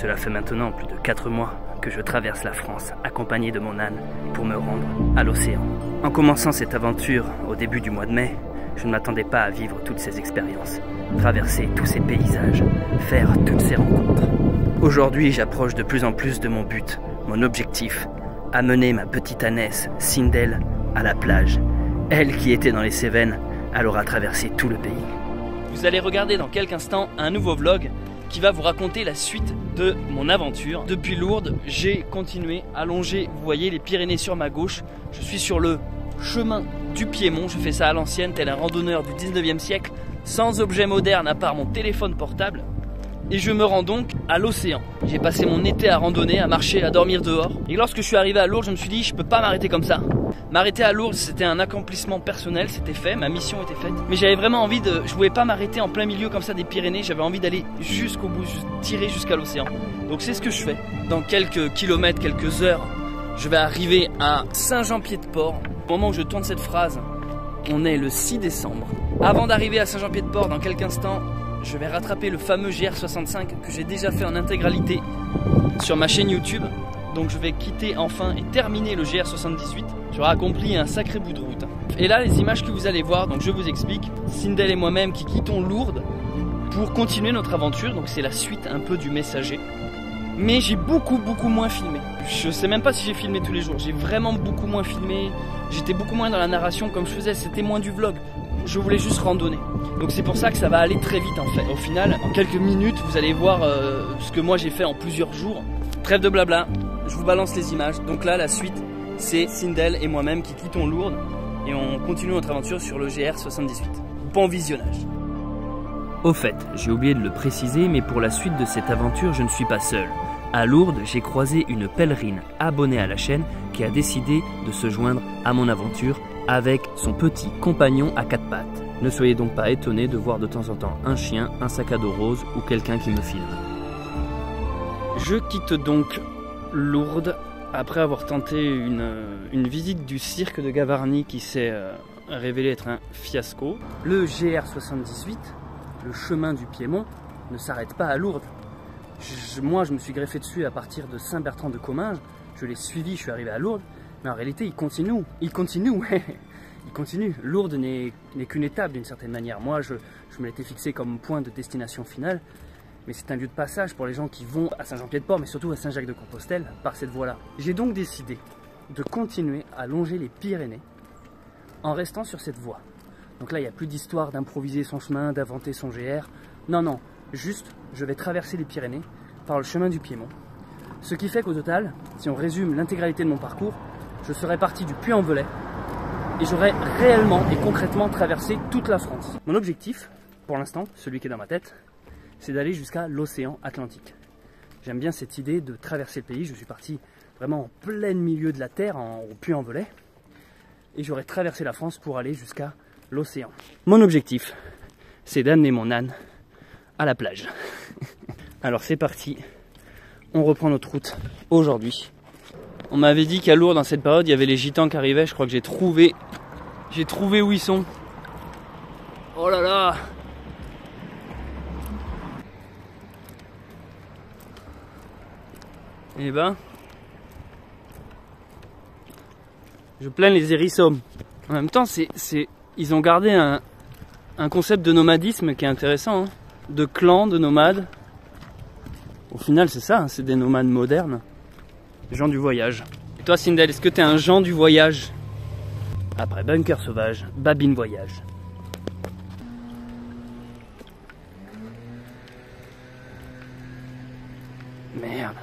Cela fait maintenant plus de 4 mois que je traverse la France accompagné de mon âne pour me rendre à l'océan. En commençant cette aventure au début du mois de mai, je ne m'attendais pas à vivre toutes ces expériences, traverser tous ces paysages, faire toutes ces rencontres. Aujourd'hui, j'approche de plus en plus de mon but, mon objectif, amener ma petite ânesse, Sindel, à la plage. Elle qui était dans les Cévennes, elle aura traversé tout le pays. Vous allez regarder dans quelques instants un nouveau vlog qui va vous raconter la suite de mon aventure. Depuis Lourdes, j'ai continué à longer, vous voyez les Pyrénées sur ma gauche. Je suis sur le chemin du Piémont, je fais ça à l'ancienne, tel un randonneur du 19e siècle, sans objet moderne à part mon téléphone portable. Et je me rends donc à l'océan. J'ai passé mon été à randonner, à marcher, à dormir dehors. Et lorsque je suis arrivé à Lourdes, je me suis dit, je peux pas m'arrêter comme ça. M'arrêter à Lourdes, c'était un accomplissement personnel, c'était fait, ma mission était faite. Mais j'avais vraiment envie je pouvais pas m'arrêter en plein milieu comme ça des Pyrénées, j'avais envie d'aller jusqu'au bout, tirer jusqu'à l'océan. Donc c'est ce que je fais. Dans quelques kilomètres, quelques heures, je vais arriver à Saint-Jean-Pied-de-Port. Au moment où je tourne cette phrase, on est le 6 décembre. Avant d'arriver à Saint-Jean-Pied-de-Port, dans quelques instants, je vais rattraper le fameux GR65 que j'ai déjà fait en intégralité sur ma chaîne YouTube. Donc je vais quitter enfin et terminer le GR78. J'aurai accompli un sacré bout de route. Et là, les images que vous allez voir, donc je vous explique, Sindel et moi-même qui quittons Lourdes pour continuer notre aventure. Donc c'est la suite un peu du messager. Mais j'ai beaucoup moins filmé. Je sais même pas si j'ai filmé tous les jours. J'ai vraiment beaucoup moins filmé. J'étais beaucoup moins dans la narration comme je faisais. C'était moins du vlog. Je voulais juste randonner. Donc c'est pour ça que ça va aller très vite en fait. Au final, en quelques minutes, vous allez voir ce que moi j'ai fait en plusieurs jours. Trêve de blabla, je vous balance les images. Donc là, la suite, c'est Sindel et moi-même qui quittons Lourdes et on continue notre aventure sur le GR78. Bon visionnage. Au fait, j'ai oublié de le préciser, mais pour la suite de cette aventure, je ne suis pas seul. À Lourdes, j'ai croisé une pèlerine abonnée à la chaîne qui a décidé de se joindre à mon aventure avec son petit compagnon à 4 pattes. Ne soyez donc pas étonnés de voir de temps en temps un chien, un sac à dos rose ou quelqu'un qui me filme. Je quitte donc Lourdes après avoir tenté une visite du cirque de Gavarnie qui s'est révélé être un fiasco. Le GR78, le chemin du Piémont, ne s'arrête pas à Lourdes. Moi, je me suis greffé dessus à partir de Saint-Bertrand-de-Comminges. Je l'ai suivi, je suis arrivé à Lourdes. Mais en réalité, il continue. Il continue. Lourdes n'est qu'une étape d'une certaine manière. Moi, je me l'étais fixé comme point de destination finale. Mais c'est un lieu de passage pour les gens qui vont à Saint-Jean-Pied-de-Port, mais surtout à Saint-Jacques-de-Compostelle, par cette voie-là. J'ai donc décidé de continuer à longer les Pyrénées en restant sur cette voie. Donc là, il n'y a plus d'histoire d'improviser son chemin, d'inventer son GR. Non, juste, je vais traverser les Pyrénées par le chemin du Piémont. Ce qui fait qu'au total, si on résume l'intégralité de mon parcours, je serai parti du Puy-en-Velay et j'aurai réellement et concrètement traversé toute la France. Mon objectif, pour l'instant, celui qui est dans ma tête, c'est d'aller jusqu'à l'océan Atlantique. J'aime bien cette idée de traverser le pays. Je suis parti vraiment en plein milieu de la terre, au Puy-en-Velay, et j'aurais traversé la France pour aller jusqu'à l'océan. Mon objectif, c'est d'amener mon âne à la plage. Alors c'est parti, on reprend notre route aujourd'hui. On m'avait dit qu'à Lourdes, dans cette période, il y avait les gitans qui arrivaient. Je crois que j'ai trouvé où ils sont. Oh là là! Eh ben, je plains les hérissons. En même temps, ils ont gardé un concept de nomadisme qui est intéressant, hein. De clan, de nomades. Au final, c'est ça, hein, c'est des nomades modernes. Gens du voyage. Et toi, Sindel, est-ce que t'es un Jean du voyage? Après Bunker Sauvage, Babine Voyage. Merde,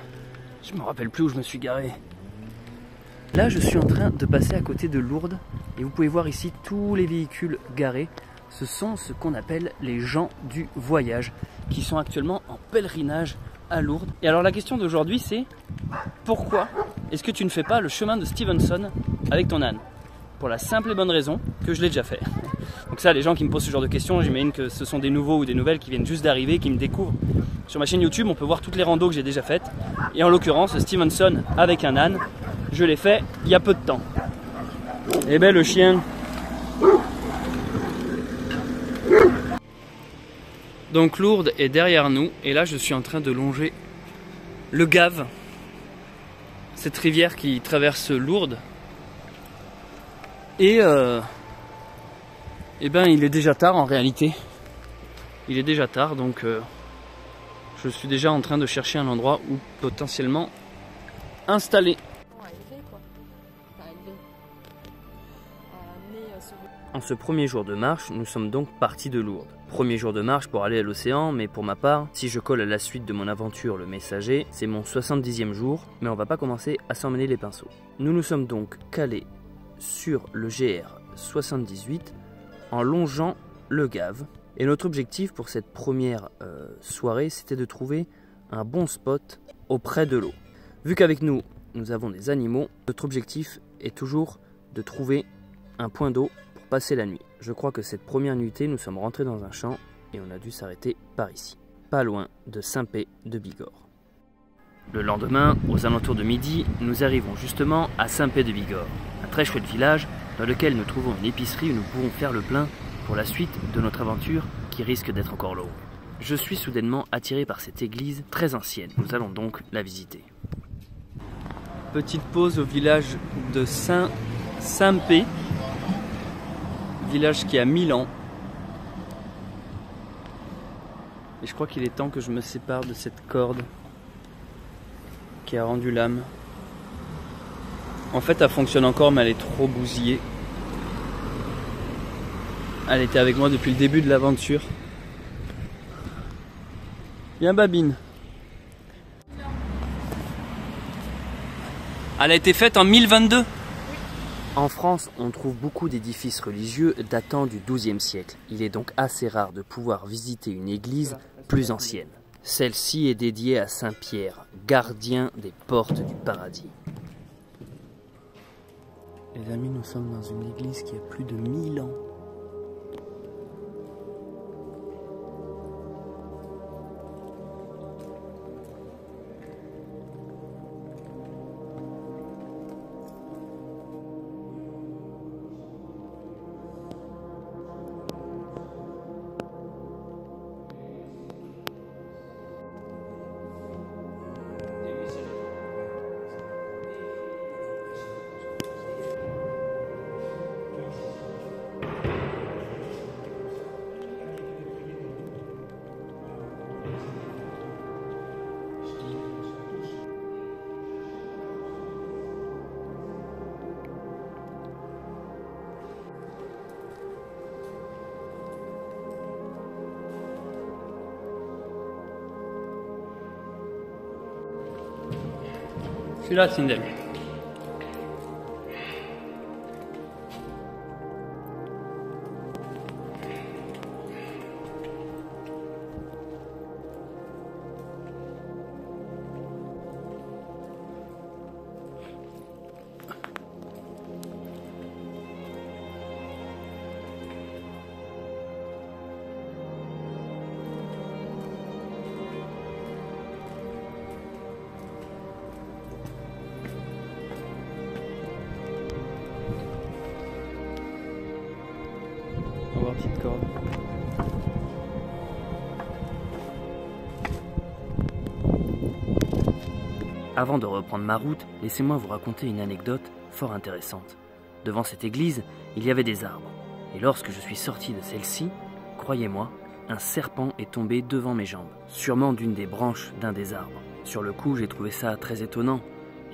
je me rappelle plus où je me suis garé. Là, je suis en train de passer à côté de Lourdes et vous pouvez voir ici tous les véhicules garés. Ce sont ce qu'on appelle les gens du voyage qui sont actuellement en pèlerinage à Lourdes. Et alors la question d'aujourd'hui c'est pourquoi est-ce que tu ne fais pas le chemin de Stevenson avec ton âne? Pour la simple et bonne raison que je l'ai déjà fait. Donc ça, les gens qui me posent ce genre de questions, j'imagine que ce sont des nouveaux ou des nouvelles qui viennent juste d'arriver, qui me découvrent. Sur ma chaîne YouTube, on peut voir toutes les randos que j'ai déjà faites. Et en l'occurrence, Stevenson avec un âne, je l'ai fait il y a peu de temps. Eh ben le chien. Donc Lourdes est derrière nous et là je suis en train de longer le Gave, cette rivière qui traverse Lourdes. Et ben il est déjà tard en réalité. Il est déjà tard, donc je suis déjà en train de chercher un endroit où potentiellement installer. En ce premier jour de marche, nous sommes donc partis de Lourdes. Premier jour de marche pour aller à l'océan, mais pour ma part, si je colle à la suite de mon aventure le Messager, c'est mon 70e jour, mais on va pas commencer à s'emmener les pinceaux. Nous nous sommes donc calés sur le GR 78 en longeant le Gave. Et notre objectif pour cette première soirée, c'était de trouver un bon spot auprès de l'eau. Vu qu'avec nous, nous avons des animaux, notre objectif est toujours de trouver un point d'eau pour passer la nuit. Je crois que cette première nuitée, nous sommes rentrés dans un champ et on a dû s'arrêter par ici, pas loin de Saint-Pé de Bigorre. Le lendemain, aux alentours de midi, nous arrivons justement à Saint-Pé de Bigorre, un très chouette village dans lequel nous trouvons une épicerie où nous pouvons faire le plein pour la suite de notre aventure qui risque d'être encore longue. Je suis soudainement attiré par cette église très ancienne. Nous allons donc la visiter. Petite pause au village de Saint-Pé, village qui a 1000 ans. Et je crois qu'il est temps que je me sépare de cette corde qui a rendu l'âme. En fait, elle fonctionne encore, mais elle est trop bousillée. Elle était avec moi depuis le début de l'aventure. Viens Babine. Elle a été faite en 1022. En France, on trouve beaucoup d'édifices religieux datant du XIIe siècle. Il est donc assez rare de pouvoir visiter une église plus ancienne. Celle-ci est dédiée à Saint Pierre, gardien des portes du paradis. Les amis, nous sommes dans une église qui a plus de 1000 ans. Je suis là, Sindel. Petite corde. Avant de reprendre ma route, laissez-moi vous raconter une anecdote fort intéressante. Devant cette église, il y avait des arbres. Et lorsque je suis sorti de celle-ci, croyez-moi, un serpent est tombé devant mes jambes, sûrement d'une des branches d'un des arbres. Sur le coup, j'ai trouvé ça très étonnant,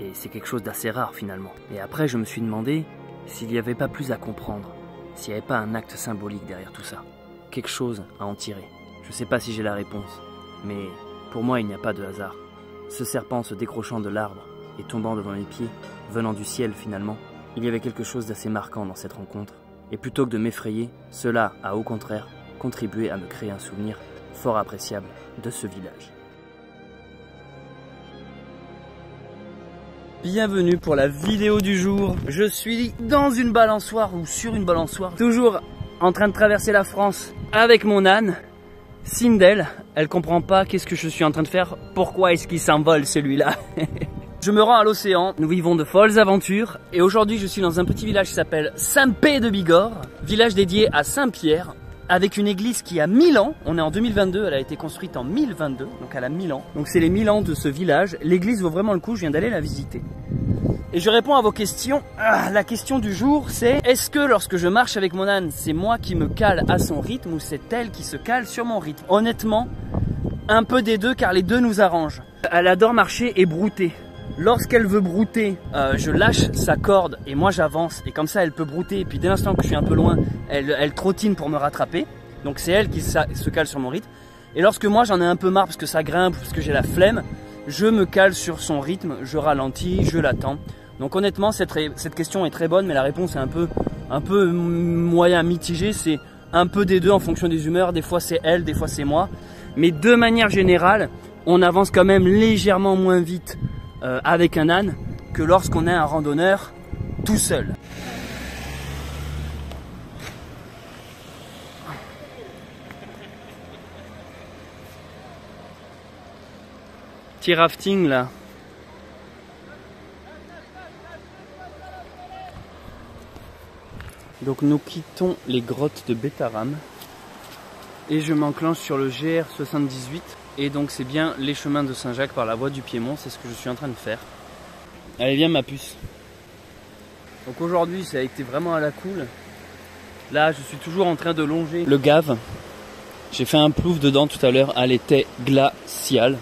et c'est quelque chose d'assez rare finalement. Et après, je me suis demandé s'il n'y avait pas plus à comprendre, s'il n'y avait pas un acte symbolique derrière tout ça. Quelque chose à en tirer. Je ne sais pas si j'ai la réponse, mais pour moi, il n'y a pas de hasard. Ce serpent se décrochant de l'arbre et tombant devant mes pieds, venant du ciel finalement, il y avait quelque chose d'assez marquant dans cette rencontre. Et plutôt que de m'effrayer, cela a au contraire contribué à me créer un souvenir fort appréciable de ce village. Bienvenue pour la vidéo du jour. Je suis dans une balançoire ou sur une balançoire, toujours en train de traverser la France avec mon âne, Sindel. Elle comprend pas qu'est-ce que je suis en train de faire, pourquoi est-ce qu'il s'envole celui-là. Je me rends à l'océan, nous vivons de folles aventures et aujourd'hui je suis dans un petit village qui s'appelle Saint-Pé de Bigorre, village dédié à Saint-Pierre. avec une église qui a 1000 ans. On est en 2022, elle a été construite en 1022, donc elle a 1000 ans. Donc c'est les 1000 ans de ce village. L'église vaut vraiment le coup, je viens d'aller la visiter. Et je réponds à vos questions. La question du jour, c'est est-ce que lorsque je marche avec mon âne, c'est moi qui me cale à son rythme ou c'est elle qui se cale sur mon rythme? Honnêtement, un peu des deux, car les deux nous arrangent. Elle adore marcher et brouter. Lorsqu'elle veut brouter, je lâche sa corde et moi j'avance. Et comme ça, elle peut brouter. Et puis dès l'instant que je suis un peu loin, elle trottine pour me rattraper. Donc c'est elle qui se cale sur mon rythme. Et lorsque moi j'en ai un peu marre parce que ça grimpe, parce que j'ai la flemme, je me cale sur son rythme, je ralentis, je l'attends. Donc honnêtement, cette question est très bonne, mais la réponse est un peu moyen, mitigée. C'est un peu des deux en fonction des humeurs. Des fois c'est elle, des fois c'est moi. Mais de manière générale, on avance quand même légèrement moins vite avec un âne que lorsqu'on est un randonneur tout seul. Petit rafting là. Donc nous quittons les grottes de Bétaram et je m'enclenche sur le GR78 et donc c'est bien les chemins de Saint-Jacques par la voie du Piémont, c'est ce que je suis en train de faire. Allez viens ma puce. Donc aujourd'hui ça a été vraiment à la cool. Là je suis toujours en train de longer le Gave. J'ai fait un plouf dedans tout à l'heure, elle était glaciale.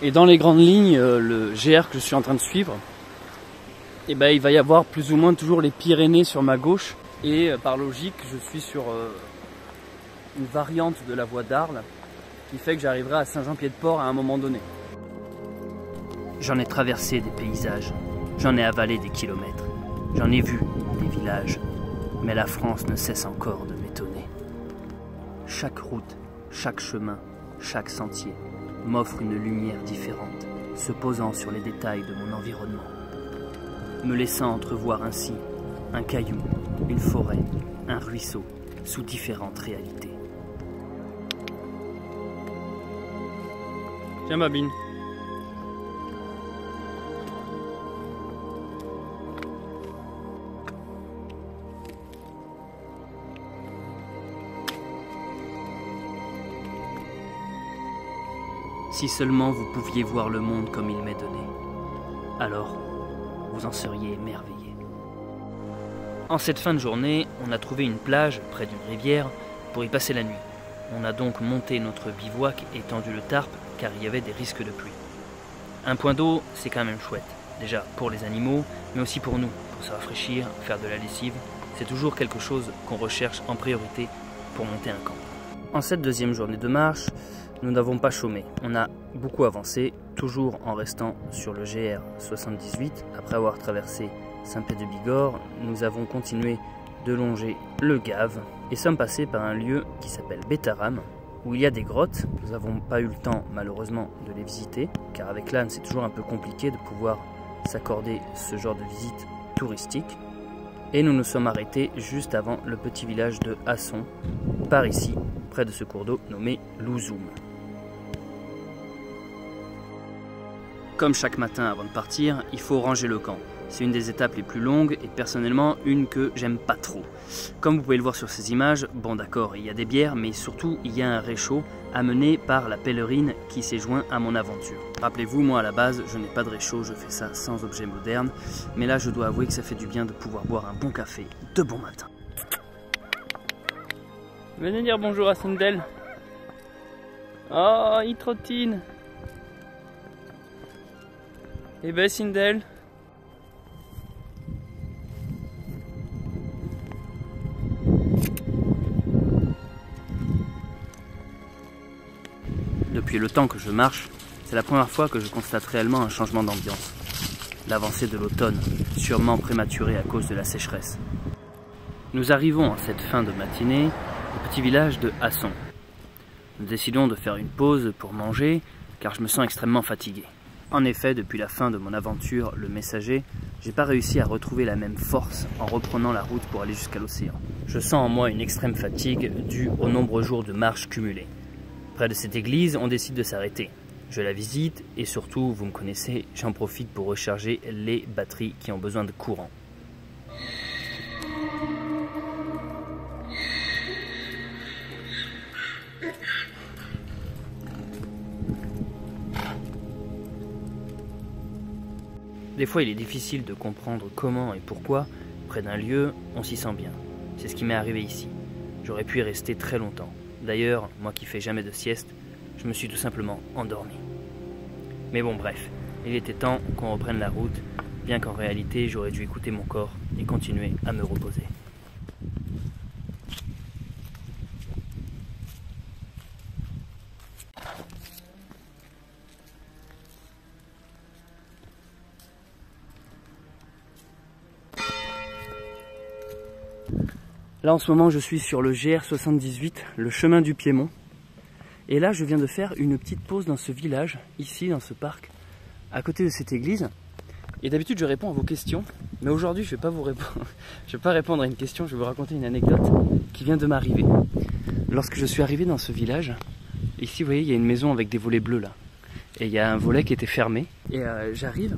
Et dans les grandes lignes, le GR que je suis en train de suivre, et ben, il va y avoir plus ou moins toujours les Pyrénées sur ma gauche. Et par logique, je suis sur une variante de la voie d'Arles qui fait que j'arriverai à Saint-Jean-Pied-de-Port à un moment donné. J'en ai traversé des paysages, j'en ai avalé des kilomètres, j'en ai vu des villages, mais la France ne cesse encore de m'étonner. Chaque route, chaque chemin, chaque sentier m'offre une lumière différente, se posant sur les détails de mon environnement, me laissant entrevoir ainsi un caillou, une forêt, un ruisseau, sous différentes réalités. Tiens Babine. Si seulement vous pouviez voir le monde comme il m'est donné, alors vous en seriez émerveillés. En cette fin de journée, on a trouvé une plage près d'une rivière pour y passer la nuit. On a donc monté notre bivouac et tendu le tarp car il y avait des risques de pluie. Un point d'eau, c'est quand même chouette. Déjà pour les animaux, mais aussi pour nous, pour se rafraîchir, faire de la lessive. C'est toujours quelque chose qu'on recherche en priorité pour monter un camp. En cette deuxième journée de marche, nous n'avons pas chômé. On a beaucoup avancé, toujours en restant sur le GR78. Après avoir traversé Saint-Pé-de-Bigorre, nous avons continué de longer le Gave et sommes passés par un lieu qui s'appelle Bétaram, où il y a des grottes. Nous n'avons pas eu le temps malheureusement de les visiter, car avec l'âne c'est toujours un peu compliqué de pouvoir s'accorder ce genre de visite touristique. Et nous nous sommes arrêtés juste avant le petit village de Hasson, par ici, près de ce cours d'eau nommé Louzoum. Comme chaque matin avant de partir, il faut ranger le camp. C'est une des étapes les plus longues et personnellement une que j'aime pas trop. Comme vous pouvez le voir sur ces images, bon d'accord, il y a des bières, mais surtout il y a un réchaud amené par la pèlerine qui s'est joint à mon aventure. Rappelez-vous, moi à la base, je n'ai pas de réchaud, je fais ça sans objet moderne, mais là je dois avouer que ça fait du bien de pouvoir boire un bon café de bon matin. Venez dire bonjour à Sindel. Oh, il trottine. Eh ben Sindel. Depuis le temps que je marche, c'est la première fois que je constate réellement un changement d'ambiance. L'avancée de l'automne, sûrement prématurée à cause de la sécheresse. Nous arrivons en cette fin de matinée au petit village de Hasson. Nous décidons de faire une pause pour manger, car je me sens extrêmement fatigué. En effet, depuis la fin de mon aventure, le Messager, j'ai pas réussi à retrouver la même force en reprenant la route pour aller jusqu'à l'océan. Je sens en moi une extrême fatigue due aux nombreux jours de marche cumulés. Près de cette église, on décide de s'arrêter. Je la visite et surtout, vous me connaissez, j'en profite pour recharger les batteries qui ont besoin de courant. Des fois, il est difficile de comprendre comment et pourquoi, près d'un lieu, on s'y sent bien. C'est ce qui m'est arrivé ici. J'aurais pu y rester très longtemps. D'ailleurs, moi qui fais jamais de sieste, je me suis tout simplement endormi. Mais bon, bref, il était temps qu'on reprenne la route, bien qu'en réalité, j'aurais dû écouter mon corps et continuer à me reposer. Là en ce moment je suis sur le GR78, le chemin du Piémont. Et là je viens de faire une petite pause dans ce village, ici dans ce parc, à côté de cette église. Et d'habitude je réponds à vos questions, mais aujourd'hui je ne vais pas vous répondre. Je vais pas répondre à une question, je vais vous raconter une anecdote qui vient de m'arriver. Lorsque je suis arrivé dans ce village, ici vous voyez il y a une maison avec des volets bleus là. Et il y a un volet qui était fermé. Et j'arrive,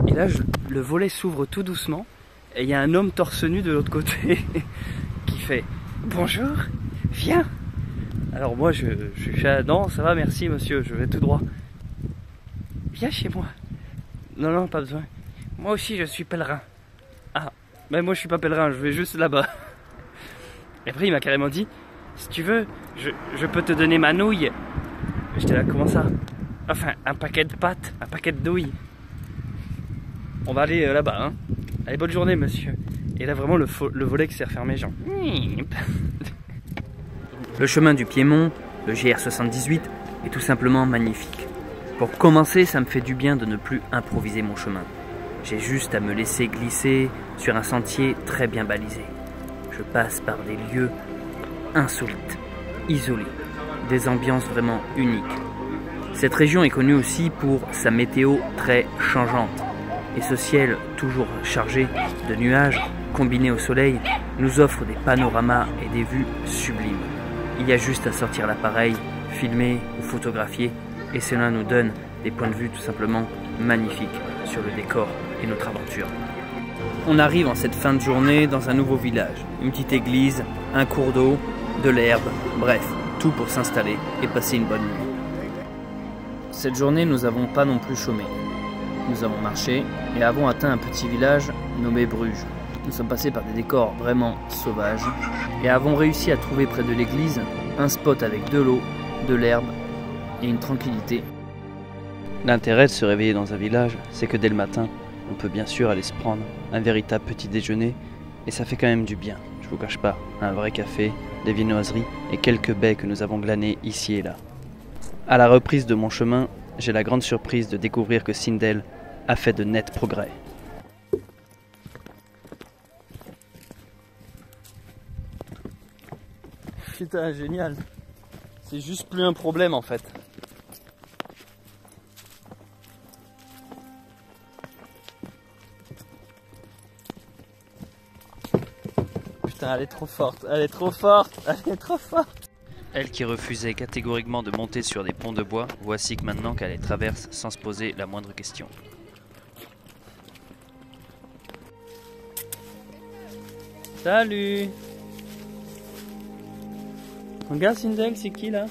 et là le volet s'ouvre tout doucement. Et il y a un homme torse nu de l'autre côté qui fait « Bonjour, viens !» Alors moi je fais « Non, ça va, merci monsieur, je vais tout droit. »« Viens chez moi. »« Non, non, pas besoin. Moi aussi je suis pèlerin. »« Ah, mais moi je suis pas pèlerin, je vais juste là-bas. » Et après il m'a carrément dit « Si tu veux, je peux te donner ma nouille. » J'étais là, comment ça? Enfin, un paquet de pâtes, un paquet de nouilles. On va aller là-bas, hein. Allez, bonne journée, monsieur. Et là, vraiment, le volet qui s'est refermé, genre... Le chemin du Piémont, le GR78, est tout simplement magnifique. Pour commencer, ça me fait du bien de ne plus improviser mon chemin. J'ai juste à me laisser glisser sur un sentier très bien balisé. Je passe par des lieux insolites, isolés, des ambiances vraiment uniques. Cette région est connue aussi pour sa météo très changeante. Et ce ciel toujours chargé de nuages, combiné au soleil, nous offre des panoramas et des vues sublimes. Il y a juste à sortir l'appareil, filmer ou photographier, et cela nous donne des points de vue tout simplement magnifiques sur le décor et notre aventure. On arrive en cette fin de journée dans un nouveau village, une petite église, un cours d'eau, de l'herbe, bref, tout pour s'installer et passer une bonne nuit. Cette journée, nous n'avons pas non plus chômé. Nous avons marché et avons atteint un petit village nommé Bruges. Nous sommes passés par des décors vraiment sauvages et avons réussi à trouver près de l'église un spot avec de l'eau, de l'herbe et une tranquillité. L'intérêt de se réveiller dans un village, c'est que dès le matin, on peut bien sûr aller se prendre un véritable petit déjeuner et ça fait quand même du bien, je vous cache pas, un vrai café, des viennoiseries et quelques baies que nous avons glanées ici et là. À la reprise de mon chemin, j'ai la grande surprise de découvrir que Sindel a fait de nets progrès. Putain, génial. C'est juste plus un problème en fait. Putain, elle est trop forte, elle est trop forte, elle est trop forte. Elle qui refusait catégoriquement de monter sur des ponts de bois, voici que maintenant qu'elle les traverse sans se poser la moindre question. Salut! Regarde Sindel, c'est qui là?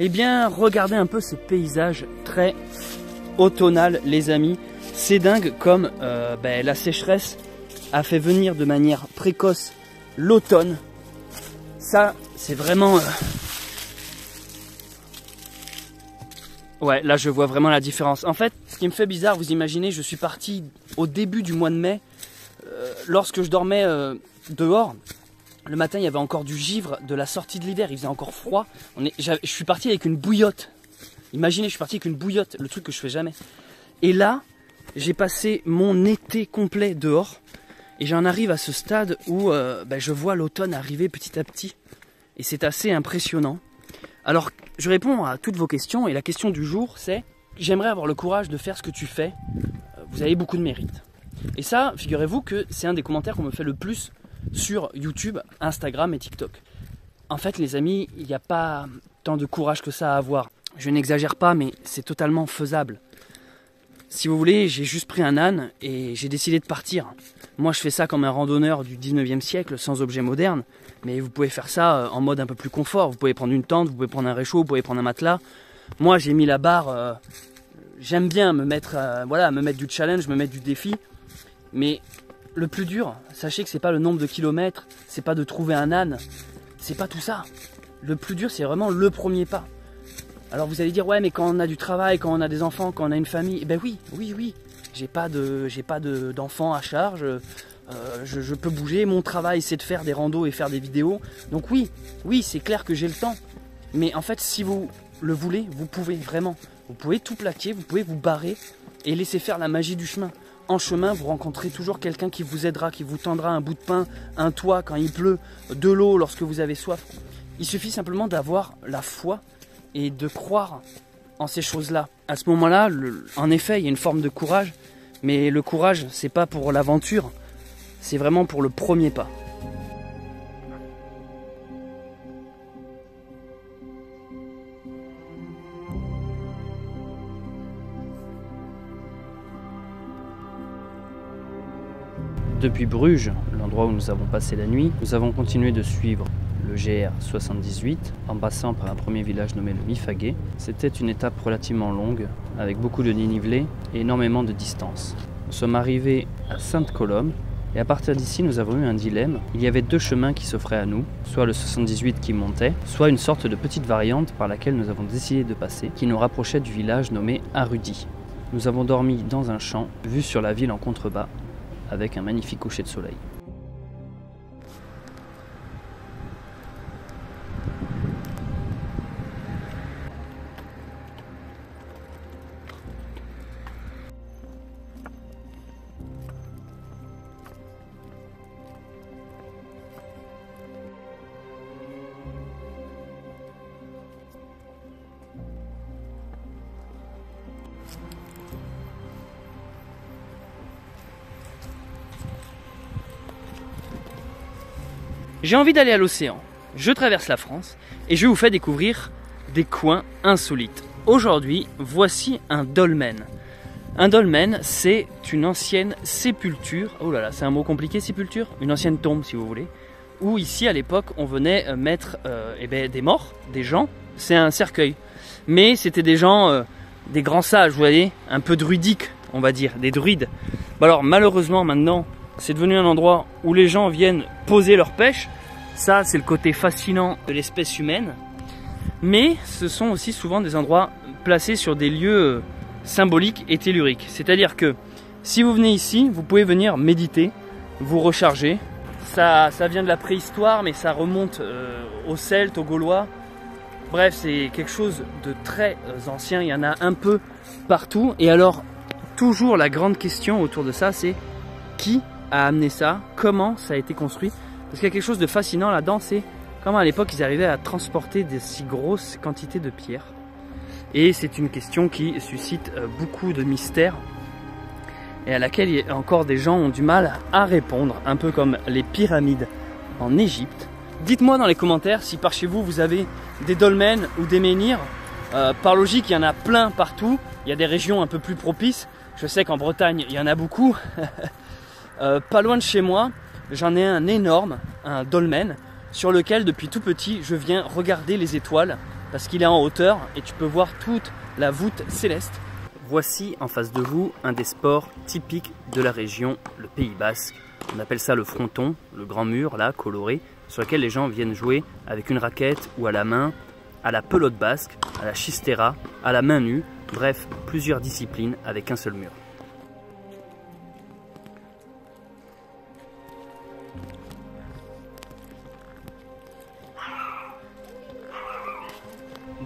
Eh bien, regardez un peu ce paysage très automnal, les amis. C'est dingue comme la sécheresse a fait venir de manière précoce l'automne. Ça, c'est vraiment... Ouais, là, je vois vraiment la différence. En fait, ce qui me fait bizarre, vous imaginez, je suis parti au début du mois de mai, lorsque je dormais dehors. Le matin, il y avait encore du givre de la sortie de l'hiver, il faisait encore froid. Je suis parti avec une bouillotte. Imaginez, je suis parti avec une bouillotte, le truc que je fais jamais. Et là, j'ai passé mon été complet dehors. Et j'en arrive à ce stade où je vois l'automne arriver petit à petit. Et c'est assez impressionnant. Alors, je réponds à toutes vos questions. Et la question du jour, c'est j'aimerais avoir le courage de faire ce que tu fais, vous avez beaucoup de mérite. Et ça, figurez-vous que c'est un des commentaires qu'on me fait le plus sur YouTube, Instagram et TikTok. En fait, les amis, il n'y a pas tant de courage que ça à avoir. Je n'exagère pas, mais c'est totalement faisable. Si vous voulez, j'ai juste pris un âne et j'ai décidé de partir. Moi, je fais ça comme un randonneur du 19e siècle, sans objet moderne. Mais vous pouvez faire ça en mode un peu plus confort. Vous pouvez prendre une tente, vous pouvez prendre un réchaud, vous pouvez prendre un matelas. Moi, j'ai mis la barre. J'aime bien me mettre, me mettre du challenge, me mettre du défi. Mais le plus dur, sachez que c'est pas le nombre de kilomètres, c'est pas de trouver un âne, c'est pas tout ça. Le plus dur, c'est vraiment le premier pas. Alors vous allez dire, ouais, mais quand on a du travail, quand on a des enfants, quand on a une famille, eh ben oui. J'ai pas d'enfants à charge, je peux bouger. Mon travail, c'est de faire des randos et faire des vidéos. Donc oui, c'est clair que j'ai le temps. Mais en fait, si vous le voulez, vous pouvez vraiment. Vous pouvez tout plaquer, vous pouvez vous barrer et laisser faire la magie du chemin. En chemin, vous rencontrez toujours quelqu'un qui vous aidera, qui vous tendra un bout de pain, un toit quand il pleut, de l'eau lorsque vous avez soif. Il suffit simplement d'avoir la foi et de croire en ces choses-là. À ce moment-là, en effet, il y a une forme de courage, mais le courage, c'est pas pour l'aventure, c'est vraiment pour le premier pas. Depuis Bruges, l'endroit où nous avons passé la nuit, nous avons continué de suivre le GR 78 en passant par un premier village nommé le Mifagé. C'était une étape relativement longue avec beaucoup de dénivelé et énormément de distance. Nous sommes arrivés à Sainte-Colombe et à partir d'ici nous avons eu un dilemme. Il y avait deux chemins qui s'offraient à nous, soit le 78 qui montait, soit une sorte de petite variante par laquelle nous avons décidé de passer qui nous rapprochait du village nommé Arudi. Nous avons dormi dans un champ, vu sur la ville en contrebas, avec un magnifique coucher de soleil. J'ai envie d'aller à l'océan, je traverse la France et je vous fais découvrir des coins insolites. Aujourd'hui, voici un dolmen. Un dolmen, c'est une ancienne sépulture, oh là là, c'est un mot compliqué, sépulture, une ancienne tombe si vous voulez, où ici à l'époque on venait mettre des morts, des gens, c'est un cercueil. Mais c'était des gens, des grands sages, vous voyez, un peu druidiques, on va dire, des druides. Alors malheureusement maintenant, c'est devenu un endroit où les gens viennent poser leur pêche. Ça, c'est le côté fascinant de l'espèce humaine. Mais ce sont aussi souvent des endroits placés sur des lieux symboliques et telluriques. C'est-à-dire que si vous venez ici, vous pouvez venir méditer, vous recharger. Ça vient de la préhistoire, mais ça remonte aux Celtes, aux Gaulois. Bref, c'est quelque chose de très ancien. Il y en a un peu partout. Et alors, toujours la grande question autour de ça, c'est qui a amené ça, comment ça a été construit. Parce qu'il y a quelque chose de fascinant là-dedans, c'est comment à l'époque ils arrivaient à transporter des si grosses quantités de pierres. Et c'est une question qui suscite beaucoup de mystères et à laquelle encore des gens ont du mal à répondre, un peu comme les pyramides en Égypte. Dites-moi dans les commentaires si par chez vous vous avez des dolmens ou des menhirs. Par logique, il y en a plein partout. Il y a des régions un peu plus propices. Je sais qu'en Bretagne, il y en a beaucoup. Pas loin de chez moi, j'en ai un énorme, un dolmen, sur lequel depuis tout petit je viens regarder les étoiles parce qu'il est en hauteur et tu peux voir toute la voûte céleste. Voici en face de vous un des sports typiques de la région, le Pays Basque. On appelle ça le fronton, le grand mur là coloré sur lequel les gens viennent jouer avec une raquette ou à la main, à la pelote basque, à la chistera, à la main nue, bref plusieurs disciplines avec un seul mur.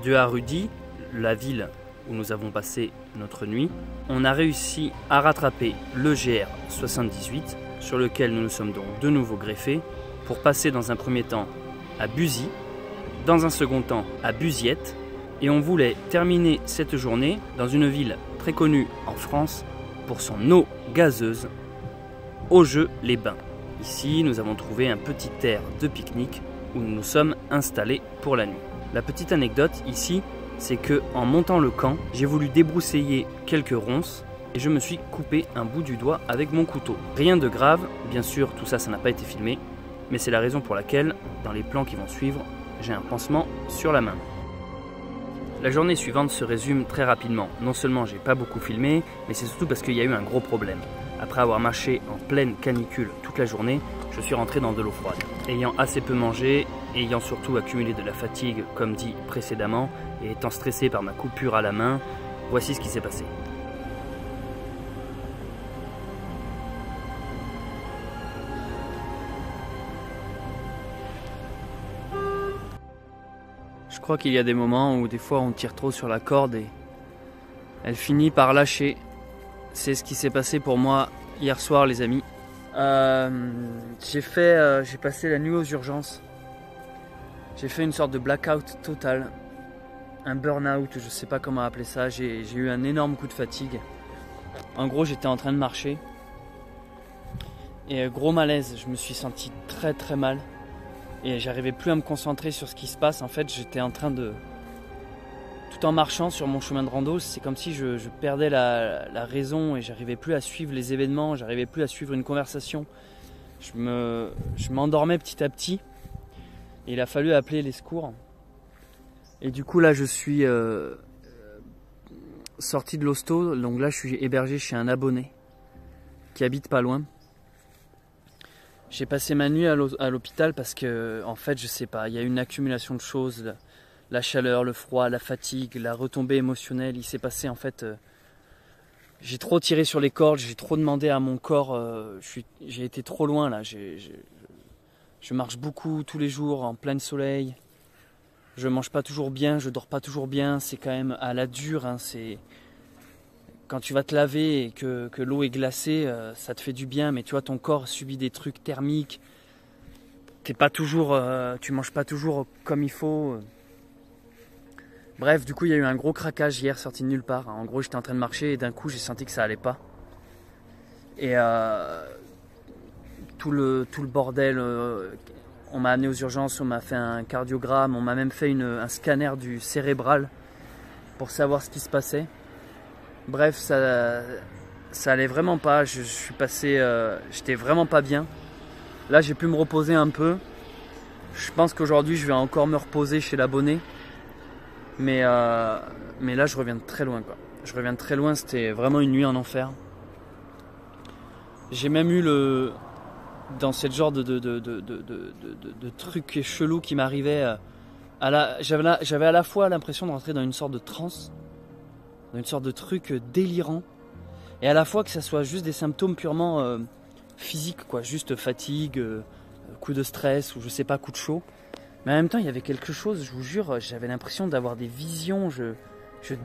De Arudi, la ville où nous avons passé notre nuit, on a réussi à rattraper le GR 78 sur lequel nous nous sommes donc de nouveau greffés pour passer dans un premier temps à Buzy, dans un second temps à Buziette Et on voulait terminer cette journée dans une ville très connue en France pour son eau gazeuse, Augeux-les-Bains. Ici, nous avons trouvé un petit terre de pique-nique où nous nous sommes installés pour la nuit. La petite anecdote ici, c'est que en montant le camp, j'ai voulu débroussailler quelques ronces et je me suis coupé un bout du doigt avec mon couteau. Rien de grave, bien sûr, tout ça, ça n'a pas été filmé, mais c'est la raison pour laquelle, dans les plans qui vont suivre, j'ai un pansement sur la main. La journée suivante se résume très rapidement. Non seulement j'ai pas beaucoup filmé, mais c'est surtout parce qu'il y a eu un gros problème. Après avoir marché en pleine canicule toute la journée, je suis rentré dans de l'eau froide. Ayant assez peu mangé, ayant surtout accumulé de la fatigue, comme dit précédemment, et étant stressé par ma coupure à la main, voici ce qui s'est passé. Je crois qu'il y a des moments où des fois on tire trop sur la corde et elle finit par lâcher. C'est ce qui s'est passé pour moi hier soir, les amis. J'ai passé la nuit aux urgences. J'ai fait une sorte de blackout total, un burn-out, je sais pas comment appeler ça. J'ai eu un énorme coup de fatigue. En gros, j'étais en train de marcher et gros malaise. Je me suis senti très très mal. Et j'arrivais plus à me concentrer sur ce qui se passe. En fait, j'étais en train de... Tout en marchant sur mon chemin de rando, c'est comme si je perdais la raison et j'arrivais plus à suivre les événements, j'arrivais plus à suivre une conversation. Je m'endormais petit à petit. Et il a fallu appeler les secours. Et du coup, là, je suis sorti de l'hosto. Donc là, je suis hébergé chez un abonné qui habite pas loin. J'ai passé ma nuit à l'hôpital parce que, en fait, je sais pas, il y a une accumulation de choses, la chaleur, le froid, la fatigue, la retombée émotionnelle. Il s'est passé, en fait, j'ai trop tiré sur les cordes, j'ai trop demandé à mon corps, j'ai été trop loin là. Je marche beaucoup tous les jours en plein soleil. Je mange pas toujours bien, je dors pas toujours bien. C'est quand même à la dure, hein, c'est... Quand tu vas te laver et que l'eau est glacée, ça te fait du bien, mais tu vois, ton corps subit des trucs thermiques. T'es pas toujours, tu manges pas toujours comme il faut. Bref, du coup, il y a eu un gros craquage hier, sorti de nulle part. En gros, j'étais en train de marcher et d'un coup, j'ai senti que ça allait pas. Et tout le bordel, on m'a amené aux urgences, on m'a fait un cardiogramme, on m'a même fait un scanner du cérébral pour savoir ce qui se passait. Bref, ça allait vraiment pas, je suis passé, j'étais vraiment pas bien. Là, j'ai pu me reposer un peu. Je pense qu'aujourd'hui, je vais encore me reposer chez l'abonné. Mais là, je reviens de très loin, quoi. Je reviens de très loin, c'était vraiment une nuit en enfer. J'ai même eu dans ce genre de trucs chelous qui m'arrivaient. J'avais à la fois l'impression de rentrer dans une sorte de transe, dans une sorte de truc délirant, et à la fois que ça soit juste des symptômes purement physiques, quoi, juste fatigue, coup de stress ou je sais pas, coup de chaud. Mais en même temps, il y avait quelque chose, je vous jure, j'avais l'impression d'avoir des visions, je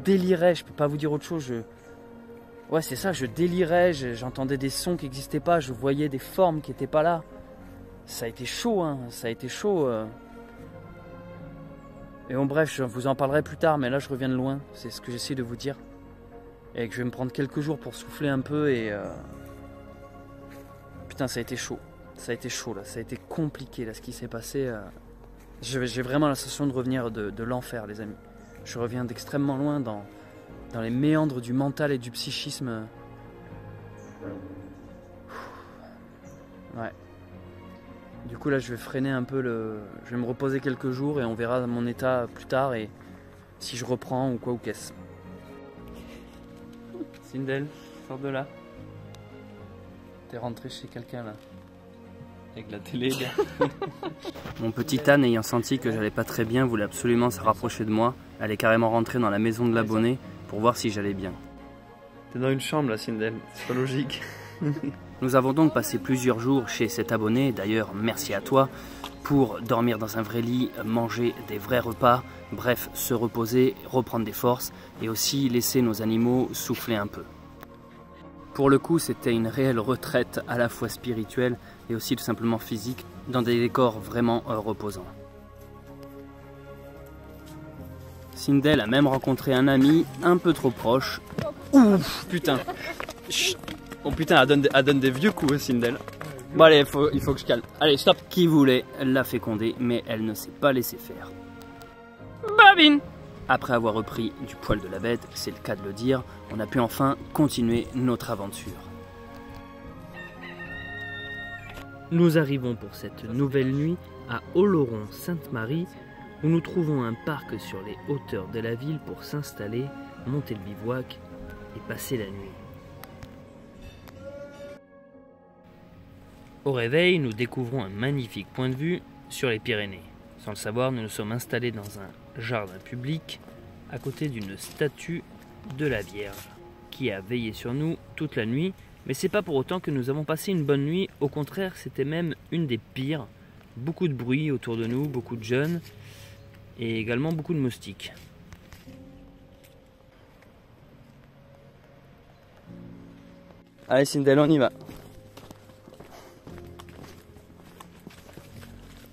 délirais, je peux pas vous dire autre chose. Ouais, c'est ça, je délirais, j'entendais des sons qui n'existaient pas, je voyais des formes qui n'étaient pas là. Ça a été chaud, hein, ça a été chaud. Et bon, bref, je vous en parlerai plus tard, mais là, je reviens de loin, c'est ce que j'essaie de vous dire. Et que je vais me prendre quelques jours pour souffler un peu et... Putain, ça a été chaud. Ça a été chaud, là, ça a été compliqué, là, ce qui s'est passé. J'ai vraiment la sensation de revenir de l'enfer, les amis. Je reviens d'extrêmement loin dans les méandres du mental et du psychisme. Ouais. Du coup, là, je vais freiner un peu je vais me reposer quelques jours et on verra mon état plus tard et si je reprends ou quoi ou qu'est-ce. Sindel, sors de là. T'es rentré chez quelqu'un, là. Avec la télé, là. Mon petit âne, ayant senti que j'allais pas très bien, voulait absolument se rapprocher de moi. Elle est carrément rentrée dans la maison de l'abonné pour voir si j'allais bien. T'es dans une chambre là, Sindel, c'est pas logique. Nous avons donc passé plusieurs jours chez cet abonné, d'ailleurs merci à toi, pour dormir dans un vrai lit, manger des vrais repas, bref, se reposer, reprendre des forces et aussi laisser nos animaux souffler un peu. Pour le coup, c'était une réelle retraite à la fois spirituelle et aussi tout simplement physique, dans des décors vraiment reposants. Sindel a même rencontré un ami un peu trop proche. Ouf, putain. Chut. Oh putain, elle donne des vieux coups, Sindel. Bon allez, il faut que je calme. Allez, stop. Qui voulait la féconder, mais elle ne s'est pas laissée faire. Babine. Après avoir repris du poil de la bête, c'est le cas de le dire, on a pu enfin continuer notre aventure. Nous arrivons pour cette nouvelle nuit à Oloron-Sainte-Marie, où nous trouvons un parc sur les hauteurs de la ville pour s'installer, monter le bivouac et passer la nuit. Au réveil, nous découvrons un magnifique point de vue sur les Pyrénées. Sans le savoir, nous nous sommes installés dans un jardin public à côté d'une statue de la Vierge qui a veillé sur nous toute la nuit. Mais c'est pas pour autant que nous avons passé une bonne nuit. Au contraire, c'était même une des pires. Beaucoup de bruit autour de nous, beaucoup de jeunes et également beaucoup de moustiques. Allez Sindel, on y va.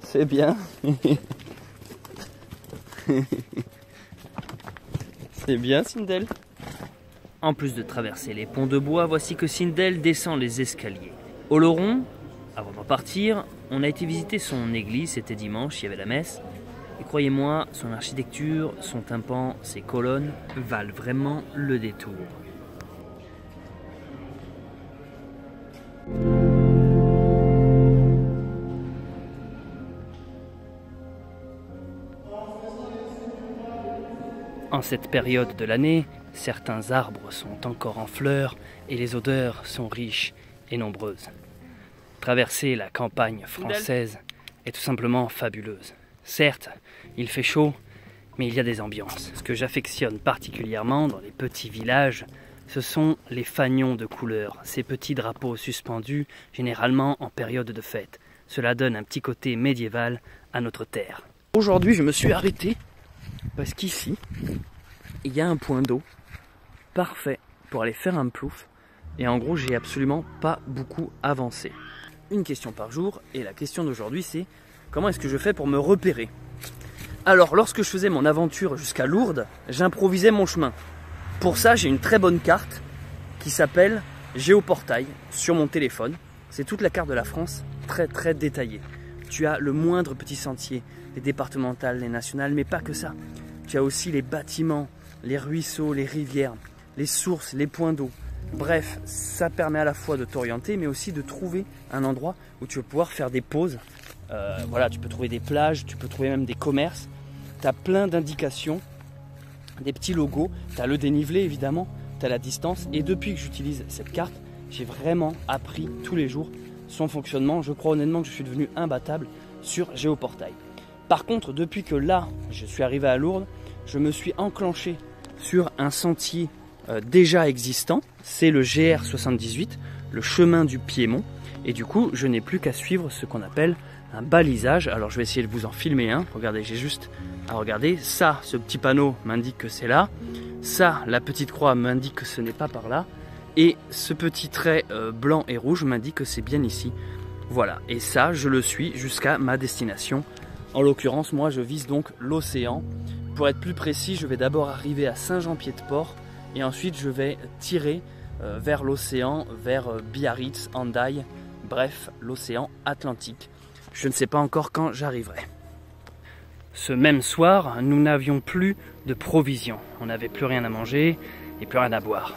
C'est bien. C'est bien Sindel. En plus de traverser les ponts de bois, voici que Sindel descend les escaliers. Oloron, avant d'en partir, on a été visiter son église, c'était dimanche, il y avait la messe. Et croyez-moi, son architecture, son tympan, ses colonnes valent vraiment le détour. En cette période de l'année, certains arbres sont encore en fleurs et les odeurs sont riches et nombreuses. Traverser la campagne française est tout simplement fabuleuse. Certes, il fait chaud, mais il y a des ambiances. Ce que j'affectionne particulièrement dans les petits villages, ce sont les fanions de couleurs, ces petits drapeaux suspendus, généralement en période de fête. Cela donne un petit côté médiéval à notre terre. Aujourd'hui, je me suis arrêté parce qu'ici, il y a un point d'eau parfait pour aller faire un plouf. Et en gros, j'ai absolument pas beaucoup avancé. Une question par jour, et la question d'aujourd'hui, c'est comment est-ce que je fais pour me repérer? Alors, lorsque je faisais mon aventure jusqu'à Lourdes, j'improvisais mon chemin. Pour ça, j'ai une très bonne carte qui s'appelle Géoportail sur mon téléphone. C'est toute la carte de la France, très très détaillée. Tu as le moindre petit sentier, les départementales, les nationales, mais pas que ça. Tu as aussi les bâtiments, les ruisseaux, les rivières, les sources, les points d'eau. Bref, ça permet à la fois de t'orienter, mais aussi de trouver un endroit où tu vas pouvoir faire des pauses. Voilà, tu peux trouver des plages, tu peux trouver même des commerces. Tu as plein d'indications, des petits logos. Tu as le dénivelé, évidemment, tu as la distance. Et depuis que j'utilise cette carte, j'ai vraiment appris tous les jours son fonctionnement. Je crois honnêtement que je suis devenu imbattable sur Géoportail. Par contre, depuis que là, je suis arrivé à Lourdes, je me suis enclenché sur un sentier déjà existant. C'est le GR78, le chemin du Piémont. Et du coup, je n'ai plus qu'à suivre ce qu'on appelle un balisage. Alors, je vais essayer de vous en filmer un. Regardez, j'ai juste à regarder. Ça, ce petit panneau m'indique que c'est là. Ça, la petite croix m'indique que ce n'est pas par là. Et ce petit trait blanc et rouge m'indique que c'est bien ici. Voilà, et ça, je le suis jusqu'à ma destination. En l'occurrence, moi, je vise donc l'océan. Pour être plus précis, je vais d'abord arriver à Saint-Jean-Pied-de-Port et ensuite je vais tirer vers l'océan, vers Biarritz, Hendaye, bref, l'océan Atlantique. Je ne sais pas encore quand j'arriverai. Ce même soir, nous n'avions plus de provisions. On n'avait plus rien à manger et plus rien à boire.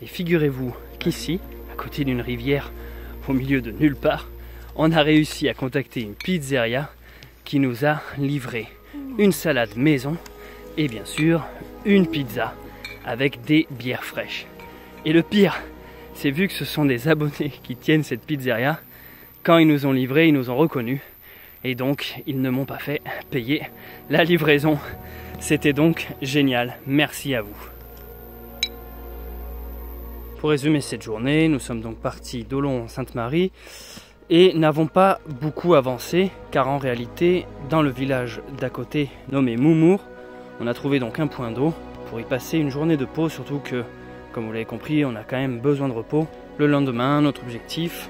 Et figurez-vous qu'ici, à côté d'une rivière, au milieu de nulle part, on a réussi à contacter une pizzeria qui nous a livré une salade maison et bien sûr une pizza avec des bières fraîches. Et le pire, c'est vu que ce sont des abonnés qui tiennent cette pizzeria, quand ils nous ont livré, ils nous ont reconnus et donc ils ne m'ont pas fait payer la livraison. C'était donc génial, merci à vous. Pour résumer cette journée, nous sommes donc partis d'Oloron-Sainte-Marie et n'avons pas beaucoup avancé car en réalité, dans le village d'à côté nommé Moumour, on a trouvé donc un point d'eau pour y passer une journée de pause, surtout que, comme vous l'avez compris, on a quand même besoin de repos. Le lendemain, notre objectif,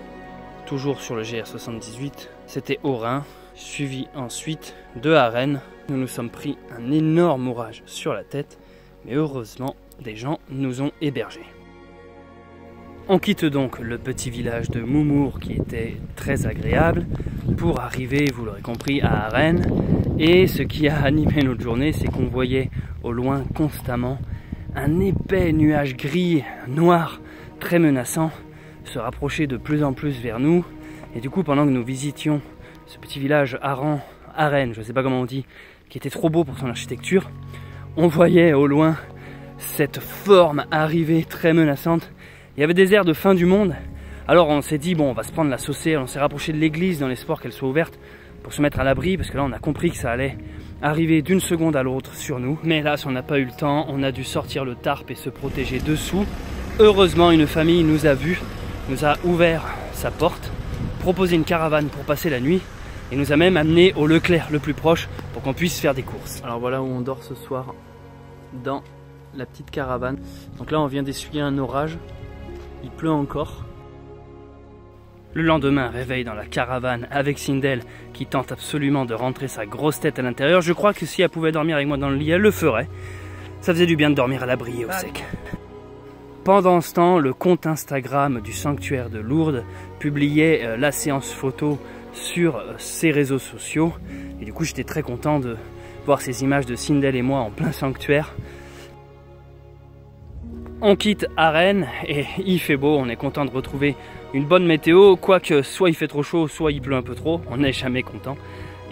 toujours sur le GR78, c'était Orin, suivi ensuite de Arène. Nous nous sommes pris un énorme orage sur la tête, mais heureusement, des gens nous ont hébergés. On quitte donc le petit village de Moumour qui était très agréable pour arriver, vous l'aurez compris, à Arène. Et ce qui a animé notre journée, c'est qu'on voyait au loin constamment un épais nuage gris, noir, très menaçant, se rapprocher de plus en plus vers nous. Et du coup, pendant que nous visitions ce petit village Arène, je ne sais pas comment on dit, qui était trop beau pour son architecture, on voyait au loin cette forme arriver très menaçante. Il y avait des airs de fin du monde. Alors on s'est dit, bon, on va se prendre la saucée. On s'est rapproché de l'église dans l'espoir qu'elle soit ouverte pour se mettre à l'abri, parce que là on a compris que ça allait arriver d'une seconde à l'autre sur nous. Mais hélas, on n'a pas eu le temps. On a dû sortir le tarp et se protéger dessous. Heureusement, une famille nous a vus, nous a ouvert sa porte, proposé une caravane pour passer la nuit et nous a même amené au Leclerc le plus proche pour qu'on puisse faire des courses. Alors voilà où on dort ce soir, dans la petite caravane. Donc là on vient d'essuyer un orage, il pleut encore. Le lendemain, réveil dans la caravane avec Sindel qui tente absolument de rentrer sa grosse tête à l'intérieur. Je crois que si elle pouvait dormir avec moi dans le lit, elle le ferait. Ça faisait du bien de dormir à l'abri et au sec. Pendant ce temps, le compte Instagram du sanctuaire de Lourdes publiait la séance photo sur ses réseaux sociaux. Et du coup, j'étais très content de voir ces images de Sindel et moi en plein sanctuaire. On quitte Arène et il fait beau, on est content de retrouver une bonne météo, quoique soit il fait trop chaud, soit il pleut un peu trop, on n'est jamais content.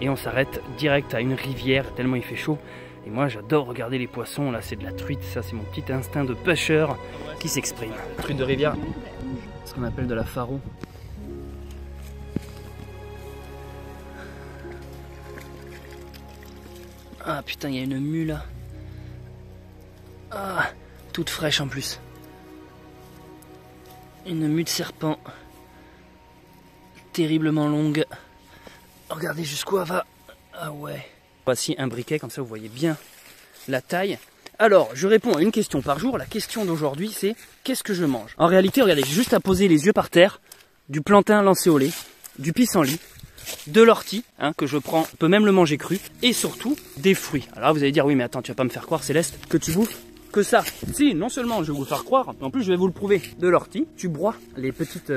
Et on s'arrête direct à une rivière tellement il fait chaud. Et moi j'adore regarder les poissons, là c'est de la truite, ça c'est mon petit instinct de pêcheur qui s'exprime. Truite de rivière, ce qu'on appelle de la faro. Ah putain, il y a une mue là. Ah, toute fraîche en plus. Une mue de serpent. Terriblement longue. Regardez jusqu'où elle va. Ah ouais. Voici un briquet, comme ça vous voyez bien la taille. Alors, je réponds à une question par jour. La question d'aujourd'hui, c'est qu'est-ce que je mange? En réalité, regardez, j'ai juste à poser les yeux par terre, du plantain lancé au lait, du pissenlit, de l'ortie, que je prends, je peux même le manger cru, et surtout des fruits. Alors vous allez dire, oui mais attends, tu vas pas me faire croire, Céleste, que tu bouffes que ça. Si, non seulement je vais vous le faire croire, mais en plus je vais vous le prouver. De l'ortie, tu broies les petites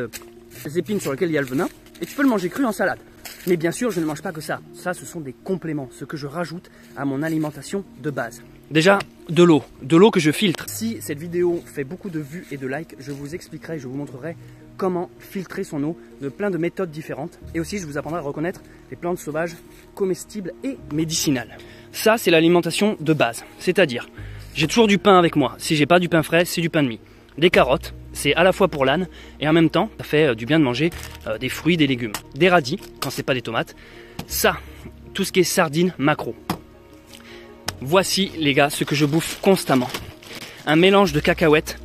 épines sur lesquelles il y a le venin, et tu peux le manger cru en salade. Mais bien sûr, je ne mange pas que ça. Ça, ce sont des compléments, ce que je rajoute à mon alimentation de base. Déjà, de l'eau que je filtre. Si cette vidéo fait beaucoup de vues et de likes, je vous expliquerai, je vous montrerai comment filtrer son eau de plein de méthodes différentes. Et aussi, je vous apprendrai à reconnaître les plantes sauvages comestibles et médicinales. Ça, c'est l'alimentation de base. C'est-à-dire, j'ai toujours du pain avec moi. Si j'ai pas du pain frais, c'est du pain de mie. Des carottes, c'est à la fois pour l'âne et en même temps, ça fait du bien de manger des fruits, des légumes. Des radis, quand c'est pas des tomates. Ça, tout ce qui est sardines, maquereaux. Voici, les gars, ce que je bouffe constamment. Un mélange de cacahuètes,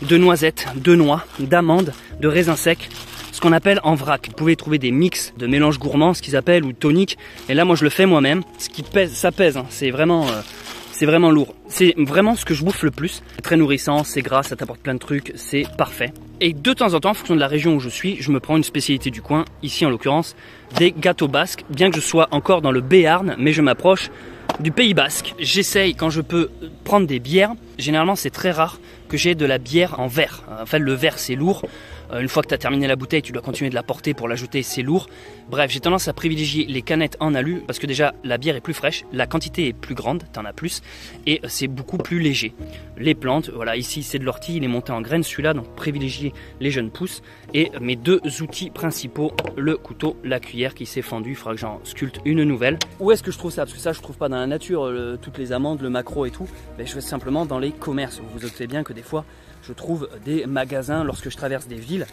de noisettes, de noix, d'amandes, de raisins secs, ce qu'on appelle en vrac. Vous pouvez trouver des mix de mélanges gourmands, ce qu'ils appellent, ou toniques. Et là, moi, je le fais moi-même. Ce qui pèse, ça pèse, hein. C'est vraiment lourd. C'est vraiment ce que je bouffe le plus. C'est très nourrissant, c'est gras, ça t'apporte plein de trucs, c'est parfait. Et de temps en temps, en fonction de la région où je suis, je me prends une spécialité du coin. Ici, en l'occurrence, des gâteaux basques. Bien que je sois encore dans le Béarn, mais je m'approche du Pays Basque. J'essaye, quand je peux, prendre des bières. Généralement, c'est très rare que j'ai de la bière en verre. En fait, le verre, c'est lourd. Une fois que tu as terminé la bouteille, tu dois continuer de la porter pour l'ajouter, c'est lourd. Bref, j'ai tendance à privilégier les canettes en alu parce que déjà, la bière est plus fraîche, la quantité est plus grande, tu en as plus, et c'est beaucoup plus léger. Les plantes, voilà, ici c'est de l'ortie, il est monté en graines celui-là, donc privilégier les jeunes pousses. Et mes deux outils principaux, le couteau, la cuillère qui s'est fendue, il faudra que j'en sculpte une nouvelle. Où est-ce que je trouve ça? Parce que ça, je trouve pas dans la nature, toutes les amandes, le maquereau et tout. Mais je vais simplement dans les commerces. Vous vous doutez bien que des fois, je trouve des magasins lorsque je traverse des villes.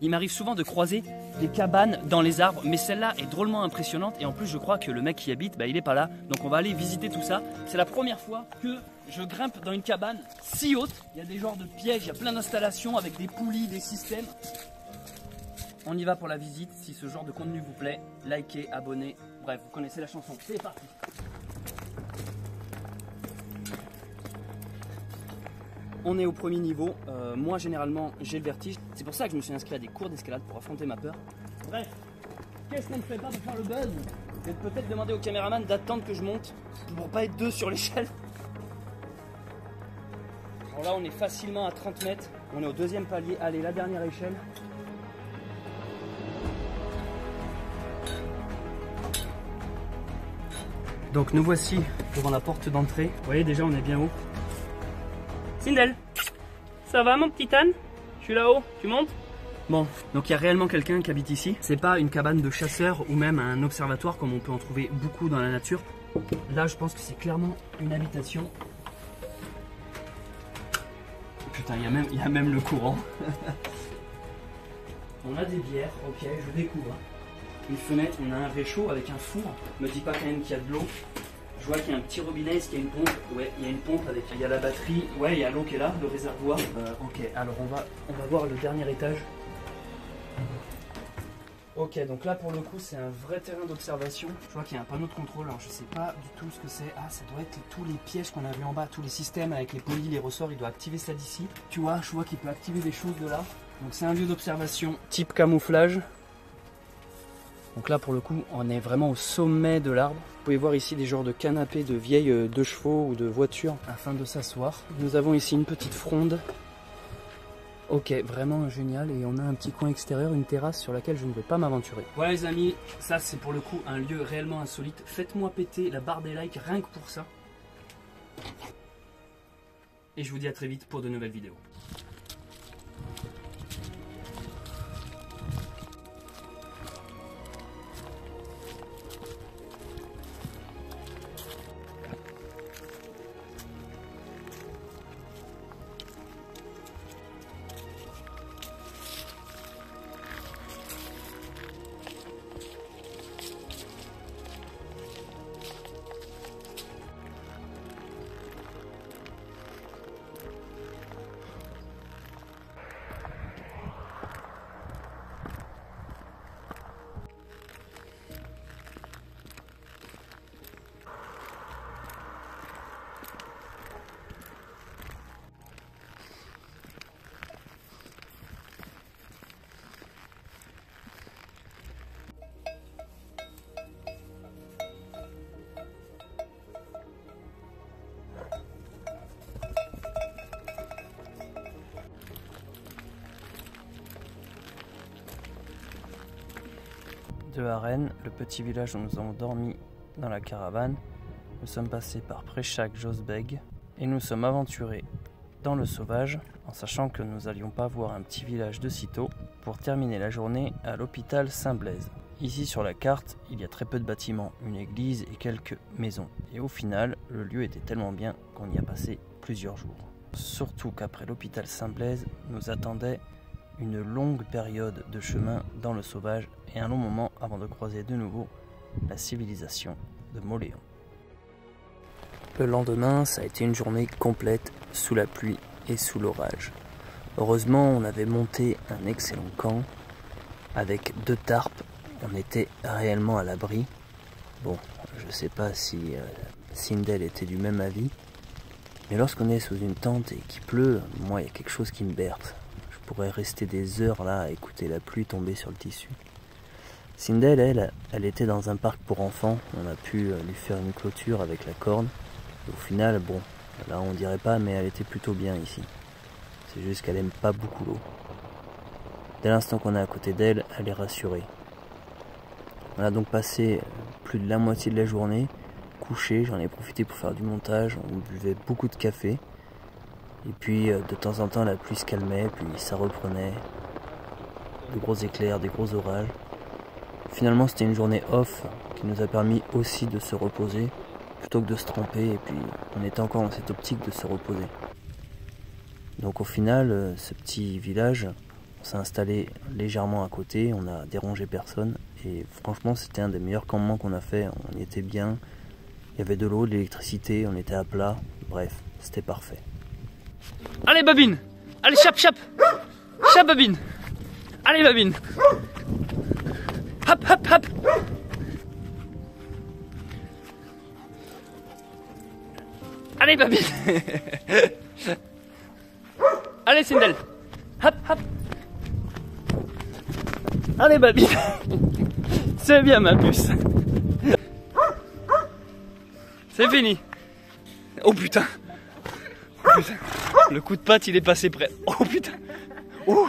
Il m'arrive souvent de croiser des cabanes dans les arbres, mais celle-là est drôlement impressionnante et en plus je crois que le mec qui y habite, il est pas là, donc on va aller visiter tout ça. C'est la première fois que je grimpe dans une cabane si haute, il y a des genres de pièges, il y a plein d'installations avec des poulies, des systèmes. On y va pour la visite. Si ce genre de contenu vous plaît, likez, abonnez. Bref, vous connaissez la chanson. C'est parti. On est au premier niveau. Moi, généralement, j'ai le vertige. C'est pour ça que je me suis inscrit à des cours d'escalade pour affronter ma peur. Bref, qu'est-ce qu'on ne fait pas pour faire le buzz? Je vais peut-être demander au caméraman d'attendre que je monte pour pas être deux sur l'échelle. Alors là, on est facilement à 30 mètres. On est au deuxième palier. Allez, la dernière échelle. Donc nous voici devant la porte d'entrée. Vous voyez déjà, on est bien haut. Sindel, ça va mon petit âne? Je suis là-haut, tu montes? Bon, donc il y a réellement quelqu'un qui habite ici. C'est pas une cabane de chasseurs ou même un observatoire comme on peut en trouver beaucoup dans la nature. Là, je pense que c'est clairement une habitation. Putain, il y a même le courant. On a des bières, ok, je découvre. Une fenêtre, on a un réchaud avec un four. Me dis pas quand même qu'il y a de l'eau. Je vois qu'il y a un petit robinet, est-ce qu'il y a une pompe? Ouais, il y a une pompe avec, il y a la batterie. Ouais, il y a l'eau qui est là, le réservoir. Ok, alors on va voir le dernier étage. Ok, donc là pour le coup c'est un vrai terrain d'observation. Je vois qu'il y a un panneau de contrôle, alors je sais pas du tout ce que c'est. Ah, ça doit être tous les pièges qu'on a vu en bas, tous les systèmes avec les polis, les ressorts, il doit activer ça d'ici. Tu vois, je vois qu'il peut activer des choses de là. Donc c'est un lieu d'observation type camouflage. Donc là pour le coup on est vraiment au sommet de l'arbre. Vous pouvez voir ici des genres de canapés de vieilles 2 chevaux ou de voitures afin de s'asseoir. Nous avons ici une petite fronde. Ok, vraiment génial, et on a un petit coin extérieur, une terrasse sur laquelle je ne vais pas m'aventurer. Voilà les amis, ça c'est pour le coup un lieu réellement insolite. Faites-moi péter la barre des likes rien que pour ça. Et je vous dis à très vite pour de nouvelles vidéos. De Arène, le petit village où nous avons dormi dans la caravane, nous sommes passés par Préchac, Josbeg et nous sommes aventurés dans le sauvage en sachant que nous n'allions pas voir un petit village de sitôt pour terminer la journée à l'hôpital Saint-Blaise. Ici sur la carte, il y a très peu de bâtiments, une église et quelques maisons. Et au final, le lieu était tellement bien qu'on y a passé plusieurs jours. Surtout qu'après l'hôpital Saint-Blaise, nous attendait une longue période de chemin dans le sauvage et un long moment avant de croiser de nouveau la civilisation de Mauléon. Le lendemain, ça a été une journée complète sous la pluie et sous l'orage. Heureusement, on avait monté un excellent camp avec 2 tarpes. On était réellement à l'abri. Bon, je sais pas si Sindel était du même avis, mais lorsqu'on est sous une tente et qu'il pleut, moi il y a quelque chose qui me berce. Je pourrais rester des heures là à écouter la pluie tomber sur le tissu. Sindel, elle était dans un parc pour enfants. On a pu lui faire une clôture avec la corne. Et au final, bon, là on dirait pas, mais elle était plutôt bien ici. C'est juste qu'elle aime pas beaucoup l'eau. Dès l'instant qu'on est à côté d'elle, elle est rassurée. On a donc passé plus de la moitié de la journée couché. J'en ai profité pour faire du montage. On buvait beaucoup de café. Et puis de temps en temps la pluie se calmait, puis ça reprenait. De gros éclairs, des gros orages. Finalement c'était une journée off qui nous a permis aussi de se reposer plutôt que de se tromper, et puis on était encore dans cette optique de se reposer. Donc au final, ce petit village, on s'est installé légèrement à côté, on n'a dérangé personne, et franchement c'était un des meilleurs campements qu'on a fait. On y était bien, il y avait de l'eau, de l'électricité, on était à plat, bref, c'était parfait. Allez Babine, allez chape, Babine. Allez Babine. Hop, hop, hop. Allez Babine. Allez Sindel. Hop, hop. Allez Babine. C'est bien ma puce. C'est fini. Oh putain. Oh putain. Le coup de patte il est passé près. Oh putain. Oh.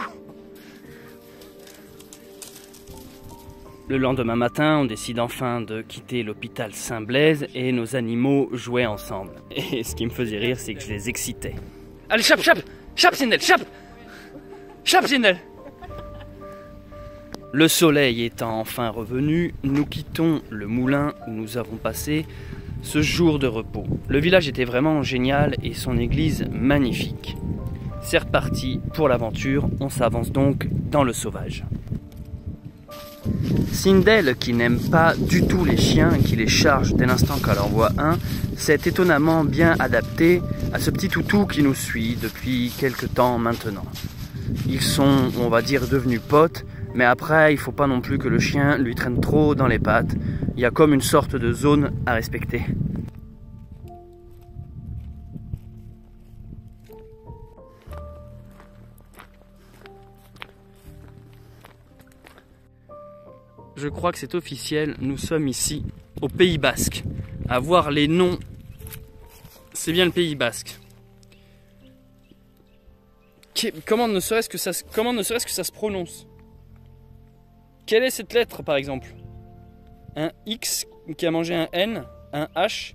Le lendemain matin, on décide enfin de quitter l'hôpital Saint-Blaise et nos animaux jouaient ensemble. Et ce qui me faisait rire, c'est que je les excitais. Allez, chape, chape, chape, Sindel, chape, chape, Sindel. Le soleil étant enfin revenu, nous quittons le moulin où nous avons passé ce jour de repos. Le village était vraiment génial et son église magnifique. C'est reparti pour l'aventure, on s'avance donc dans le sauvage. Sindel, qui n'aime pas du tout les chiens, qui les charge dès l'instant qu'elle en voit un, s'est étonnamment bien adapté à ce petit toutou qui nous suit depuis quelques temps maintenant. Ils sont, on va dire, devenus potes, mais après, il ne faut pas non plus que le chien lui traîne trop dans les pattes. Il y a comme une sorte de zone à respecter. Je crois que c'est officiel, nous sommes ici au Pays Basque. À voir les noms, c'est bien le Pays Basque. Comment ne serait-ce que ça se prononce? Quelle est cette lettre par exemple? Un X qui a mangé un N, un H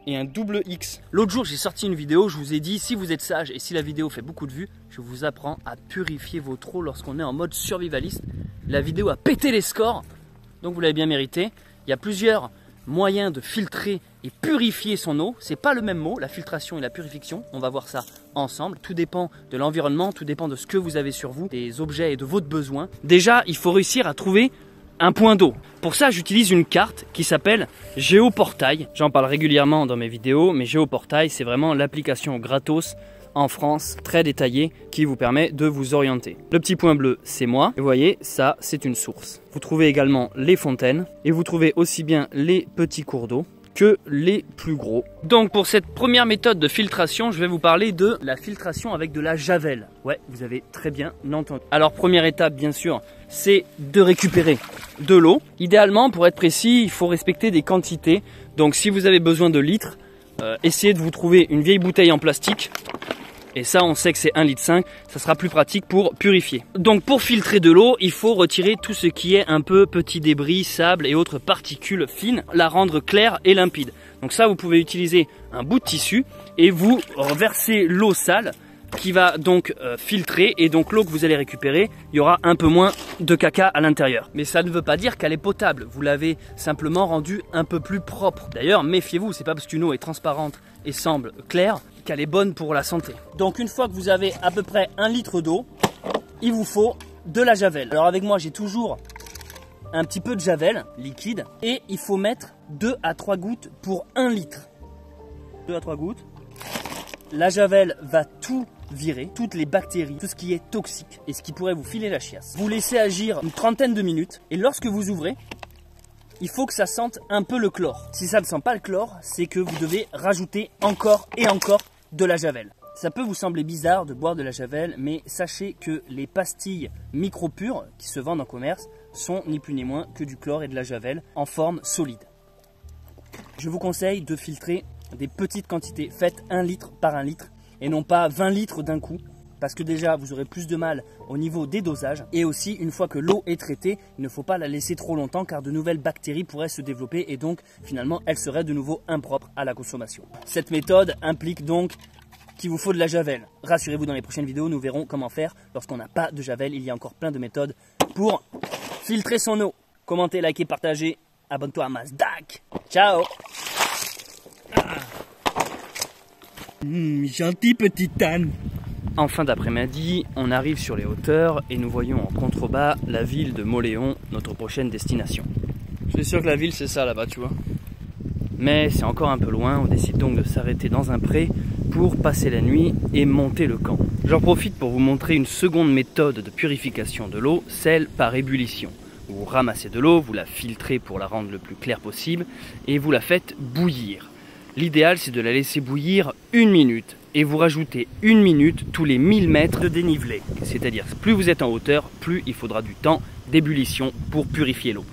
et un double X. L'autre jour j'ai sorti une vidéo, je vous ai dit si vous êtes sage et si la vidéo fait beaucoup de vues, je vous apprends à purifier vos trolls lorsqu'on est en mode survivaliste. La vidéo a pété les scores, donc vous l'avez bien mérité. Il y a plusieurs moyens de filtrer et purifier son eau. C'est pas le même mot, la filtration et la purification. On va voir ça ensemble. Tout dépend de l'environnement, tout dépend de ce que vous avez sur vous, des objets et de votre besoin. Déjà, il faut réussir à trouver un point d'eau. Pour ça, j'utilise une carte qui s'appelle Géoportail. J'en parle régulièrement dans mes vidéos, mais Géoportail, c'est vraiment l'application gratos en France, très détaillée, qui vous permet de vous orienter. Le petit point bleu, c'est moi. Et vous voyez, ça, c'est une source. Vous trouvez également les fontaines et vous trouvez aussi bien les petits cours d'eau que les plus gros. Donc pour cette première méthode de filtration, je vais vous parler de la filtration avec de la javel. Ouais, vous avez très bien entendu. Alors première étape, bien sûr, c'est de récupérer de l'eau. Idéalement, pour être précis, il faut respecter des quantités. Donc si vous avez besoin de litres, essayez de vous trouver une vieille bouteille en plastique. Et ça, on sait que c'est 1,5 litre, ça sera plus pratique pour purifier. Donc pour filtrer de l'eau, il faut retirer tout ce qui est un peu petits débris, sable et autres particules fines, la rendre claire et limpide. Donc ça, vous pouvez utiliser un bout de tissu et vous versez l'eau sale qui va donc filtrer, et donc l'eau que vous allez récupérer, il y aura un peu moins de caca à l'intérieur. Mais ça ne veut pas dire qu'elle est potable, vous l'avez simplement rendue un peu plus propre. D'ailleurs, méfiez-vous, c'est pas parce qu'une eau est transparente et semble claire qu'elle est bonne pour la santé. Donc une fois que vous avez à peu près 1 litre d'eau, il vous faut de la javel. Alors avec moi, j'ai toujours un petit peu de javel liquide et il faut mettre 2 à 3 gouttes pour 1 litre. 2 à 3 gouttes. La javel va tout virer, toutes les bactéries, tout ce qui est toxique et ce qui pourrait vous filer la chiasse. Vous laissez agir une trentaine de minutes et lorsque vous ouvrez, il faut que ça sente un peu le chlore. Si ça ne sent pas le chlore, c'est que vous devez rajouter encore et encore de la javel. Ça peut vous sembler bizarre de boire de la javel, mais sachez que les pastilles micro-pures qui se vendent en commerce sont ni plus ni moins que du chlore et de la javel en forme solide. Je vous conseille de filtrer des petites quantités. Faites 1 litre par 1 litre et non pas 20 litres d'un coup. Parce que déjà, vous aurez plus de mal au niveau des dosages. Et aussi, une fois que l'eau est traitée, il ne faut pas la laisser trop longtemps car de nouvelles bactéries pourraient se développer et donc, finalement, elle serait de nouveau impropre à la consommation. Cette méthode implique donc qu'il vous faut de la javel. Rassurez-vous, dans les prochaines vidéos, nous verrons comment faire lorsqu'on n'a pas de javel. Il y a encore plein de méthodes pour filtrer son eau. Commentez, likez, partagez. Abonne-toi à Mazdak. Ciao. Gentil petit âne. En fin d'après-midi, on arrive sur les hauteurs et nous voyons en contrebas la ville de Mauléon, notre prochaine destination. Je suis sûr que la ville c'est ça là-bas, tu vois. Mais c'est encore un peu loin, on décide donc de s'arrêter dans un pré pour passer la nuit et monter le camp. J'en profite pour vous montrer une seconde méthode de purification de l'eau, celle par ébullition. Vous ramassez de l'eau, vous la filtrez pour la rendre le plus claire possible et vous la faites bouillir. L'idéal, c'est de la laisser bouillir 1 minute et vous rajoutez 1 minute tous les 1000 mètres de dénivelé. C'est-à-dire que plus vous êtes en hauteur, plus il faudra du temps d'ébullition pour purifier l'eau.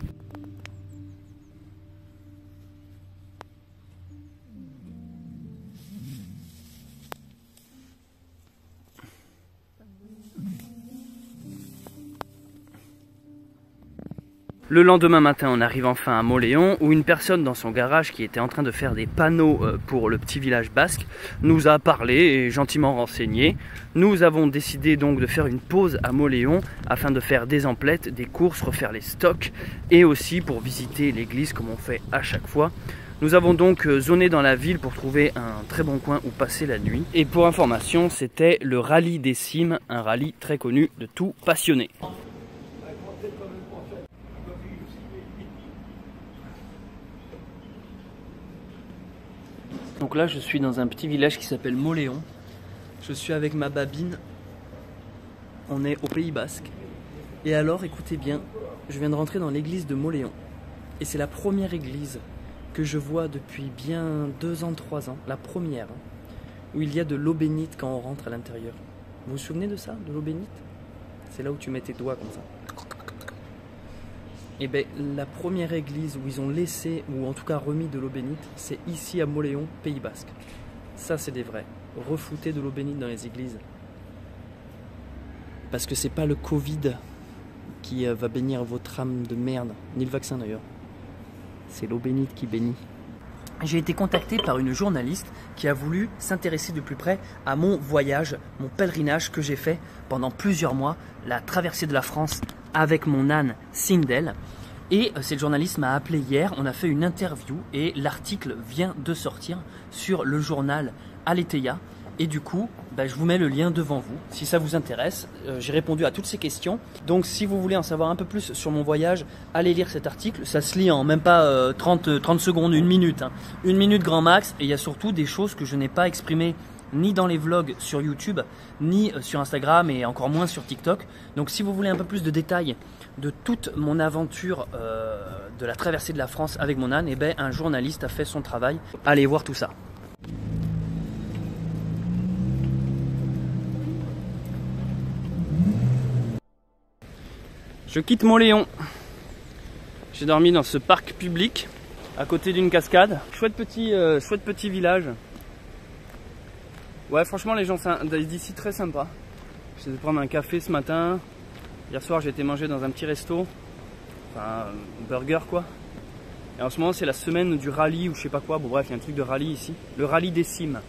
Le lendemain matin, on arrive enfin à Mauléon où une personne dans son garage qui était en train de faire des panneaux pour le petit village basque nous a parlé et gentiment renseigné. Nous avons décidé donc de faire une pause à Mauléon afin de faire des emplettes, des courses, refaire les stocks et aussi pour visiter l'église comme on fait à chaque fois. Nous avons donc zoné dans la ville pour trouver un très bon coin où passer la nuit. Et pour information, c'était le rallye des cimes, un rallye très connu de tout passionné. Donc là, je suis dans un petit village qui s'appelle Mauléon. Je suis avec ma babine. On est au Pays Basque. Et alors, écoutez bien, je viens de rentrer dans l'église de Mauléon. Et c'est la première église que je vois depuis bien 2 ans, 3 ans. La première, où il y a de l'eau bénite quand on rentre à l'intérieur. Vous vous souvenez de ça, de l'eau bénite? C'est là où tu mets tes doigts comme ça. Et bien, la première église où ils ont laissé, ou en tout cas remis de l'eau bénite, c'est ici à Mauléon, Pays Basque. Ça, c'est des vrais. Refoutez de l'eau bénite dans les églises. Parce que c'est pas le Covid qui va bénir votre âme de merde, ni le vaccin d'ailleurs. C'est l'eau bénite qui bénit. J'ai été contacté par une journaliste qui a voulu s'intéresser de plus près à mon voyage, mon pèlerinage que j'ai fait pendant plusieurs mois, la traversée de la France avec mon âne Sindel. Et cette journaliste m'a appelé hier, on a fait une interview et l'article vient de sortir sur le journal Aletheia. Et du coup, je vous mets le lien devant vous, si ça vous intéresse. J'ai répondu à toutes ces questions. Donc si vous voulez en savoir un peu plus sur mon voyage, allez lire cet article. Ça se lit en même pas 30 secondes, 1 minute. 1 minute grand max. Et il y a surtout des choses que je n'ai pas exprimées ni dans les vlogs sur YouTube, ni sur Instagram et encore moins sur TikTok. Donc si vous voulez un peu plus de détails de toute mon aventure de la traversée de la France avec mon âne, et un journaliste a fait son travail. Allez voir tout ça. Je quitte Mauléon. J'ai dormi dans ce parc public à côté d'une cascade. Chouette petit village. Ouais, franchement, les gens d'ici très sympas. J'ai été prendre un café ce matin. Hier soir, j'ai été manger dans un petit resto. Enfin, un burger quoi. Et en ce moment, c'est la semaine du rallye ou je sais pas quoi. Bon, bref, il y a un truc de rallye ici. Le rallye des cimes.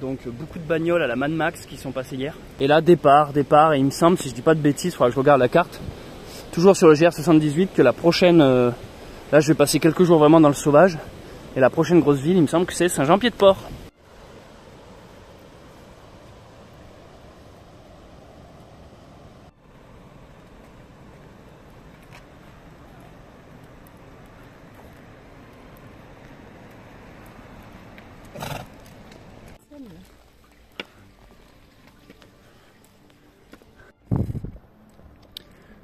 Donc, beaucoup de bagnoles à la Mad Max qui sont passées hier. Et là, départ. Et il me semble, si je dis pas de bêtises, il faudra que je regarde la carte. Toujours sur le GR78, que la prochaine. Là, je vais passer quelques jours vraiment dans le sauvage. Et la prochaine grosse ville, il me semble que c'est Saint-Jean-Pied-de-Port.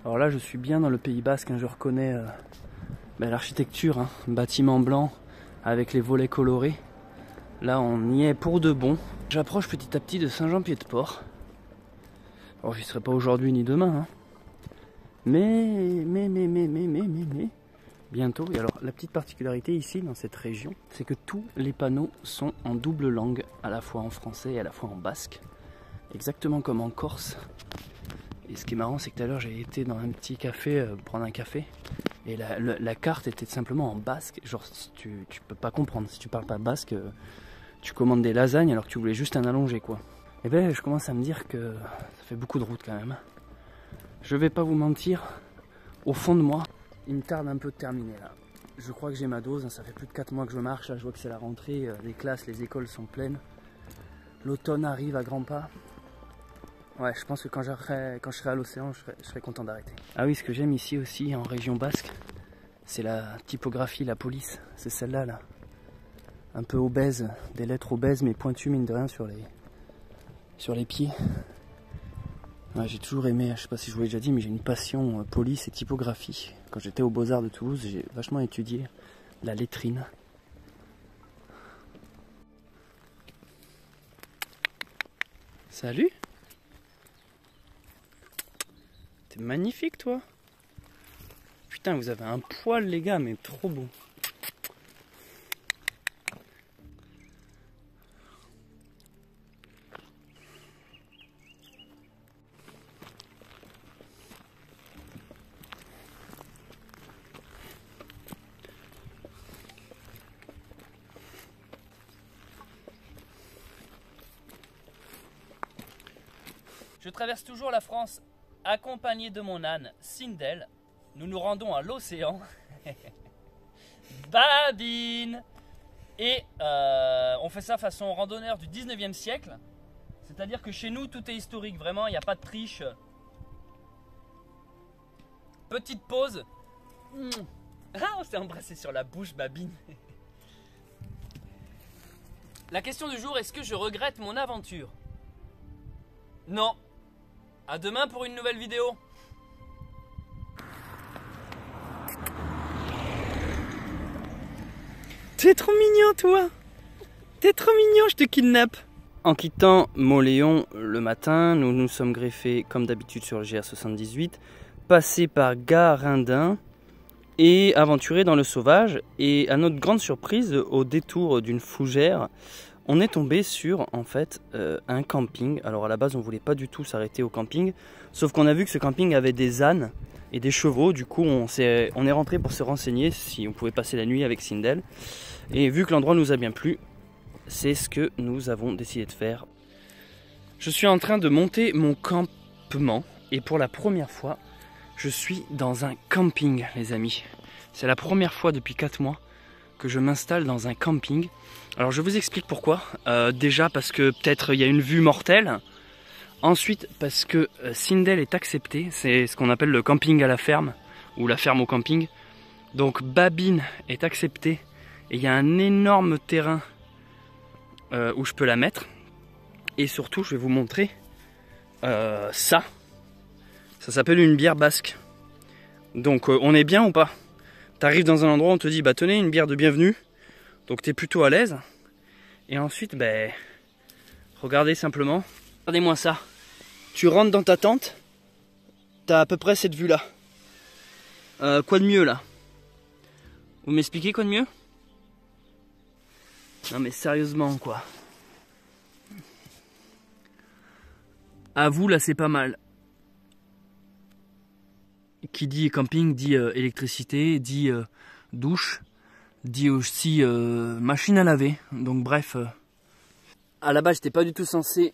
Alors là, je suis bien dans le Pays Basque, je reconnais l'architecture, un bâtiment blanc avec les volets colorés. Là, on y est pour de bon. J'approche petit à petit de Saint-Jean-Pied-de-Port. Alors, j'y serai pas aujourd'hui ni demain, mais bientôt. Et alors, la petite particularité ici, dans cette région, c'est que tous les panneaux sont en double langue, à la fois en français et à la fois en basque. Exactement comme en Corse. Et ce qui est marrant, c'est que tout à l'heure, j'ai été dans un petit café, prendre un café. Et la carte était simplement en basque. Genre, tu peux pas comprendre. Si tu parles pas basque, tu commandes des lasagnes alors que tu voulais juste un allongé, quoi. Et je commence à me dire que ça fait beaucoup de route quand même. Je vais pas vous mentir, au fond de moi, il me tarde un peu de terminer là. Je crois que j'ai ma dose, ça fait plus de 4 mois que je marche. Là, je vois que c'est la rentrée, les classes, les écoles sont pleines. L'automne arrive à grands pas. Ouais, je pense que quand je serai à l'océan, je serai content d'arrêter. Ah oui, ce que j'aime ici aussi, en région basque, c'est la typographie, la police. C'est celle-là, là. Un peu obèse, des lettres obèses, mais pointues, mine de rien, sur sur les pieds. Ouais, j'ai toujours aimé, je sais pas si je vous l'ai déjà dit, mais j'ai une passion police et typographie. Quand j'étais aux Beaux-Arts de Toulouse, j'ai vachement étudié la lettrine. Salut! T'es magnifique toi! Putain, vous avez un poil les gars, mais trop beau. Je traverse toujours la France accompagné de mon âne Sindel. Nous nous rendons à l'océan. Babine! Et on fait ça façon randonneur du 19e siècle. C'est-à-dire que chez nous, tout est historique. Vraiment, il n'y a pas de triche. Petite pause. Ah, on s'est embrassé sur la bouche, Babine. La question du jour, est-ce que je regrette mon aventure? Non. À demain pour une nouvelle vidéo. T'es trop mignon toi. T'es trop mignon, je te kidnappe. En quittant Mauléon le matin, nous nous sommes greffés comme d'habitude sur le GR78, passés par Garindin et aventurés dans le sauvage. Et à notre grande surprise, au détour d'une fougère, on est tombé sur en fait un camping. Alors à la base on voulait pas du tout s'arrêter au camping, sauf qu'on a vu que ce camping avait des ânes et des chevaux. Du coup on est rentré pour se renseigner si on pouvait passer la nuit avec Sindel. Et vu que l'endroit nous a bien plu, c'est ce que nous avons décidé de faire. Je suis en train de monter mon campement et pour la première fois je suis dans un camping les amis. C'est la première fois depuis 4 mois que je m'installe dans un camping. Alors je vous explique pourquoi. Déjà parce que peut-être il y a une vue mortelle. Ensuite parce que Sindel est accepté. C'est ce qu'on appelle le camping à la ferme ou la ferme au camping. Donc Babine est acceptée et il y a un énorme terrain où je peux la mettre. Et surtout je vais vous montrer ça. Ça s'appelle une bière basque. Donc on est bien ou pas? T'arrives dans un endroit, on te dit bah tenez une bière de bienvenue. Donc tu es plutôt à l'aise. Et ensuite, ben, regardez simplement. Regardez-moi ça. Tu rentres dans ta tente. Tu as à peu près cette vue-là. Quoi de mieux là? Vous m'expliquez quoi de mieux? Non mais sérieusement quoi. À vous là c'est pas mal. Qui dit camping dit électricité, dit douche. Dit aussi machine à laver. Donc bref, à la base j'étais pas du tout censé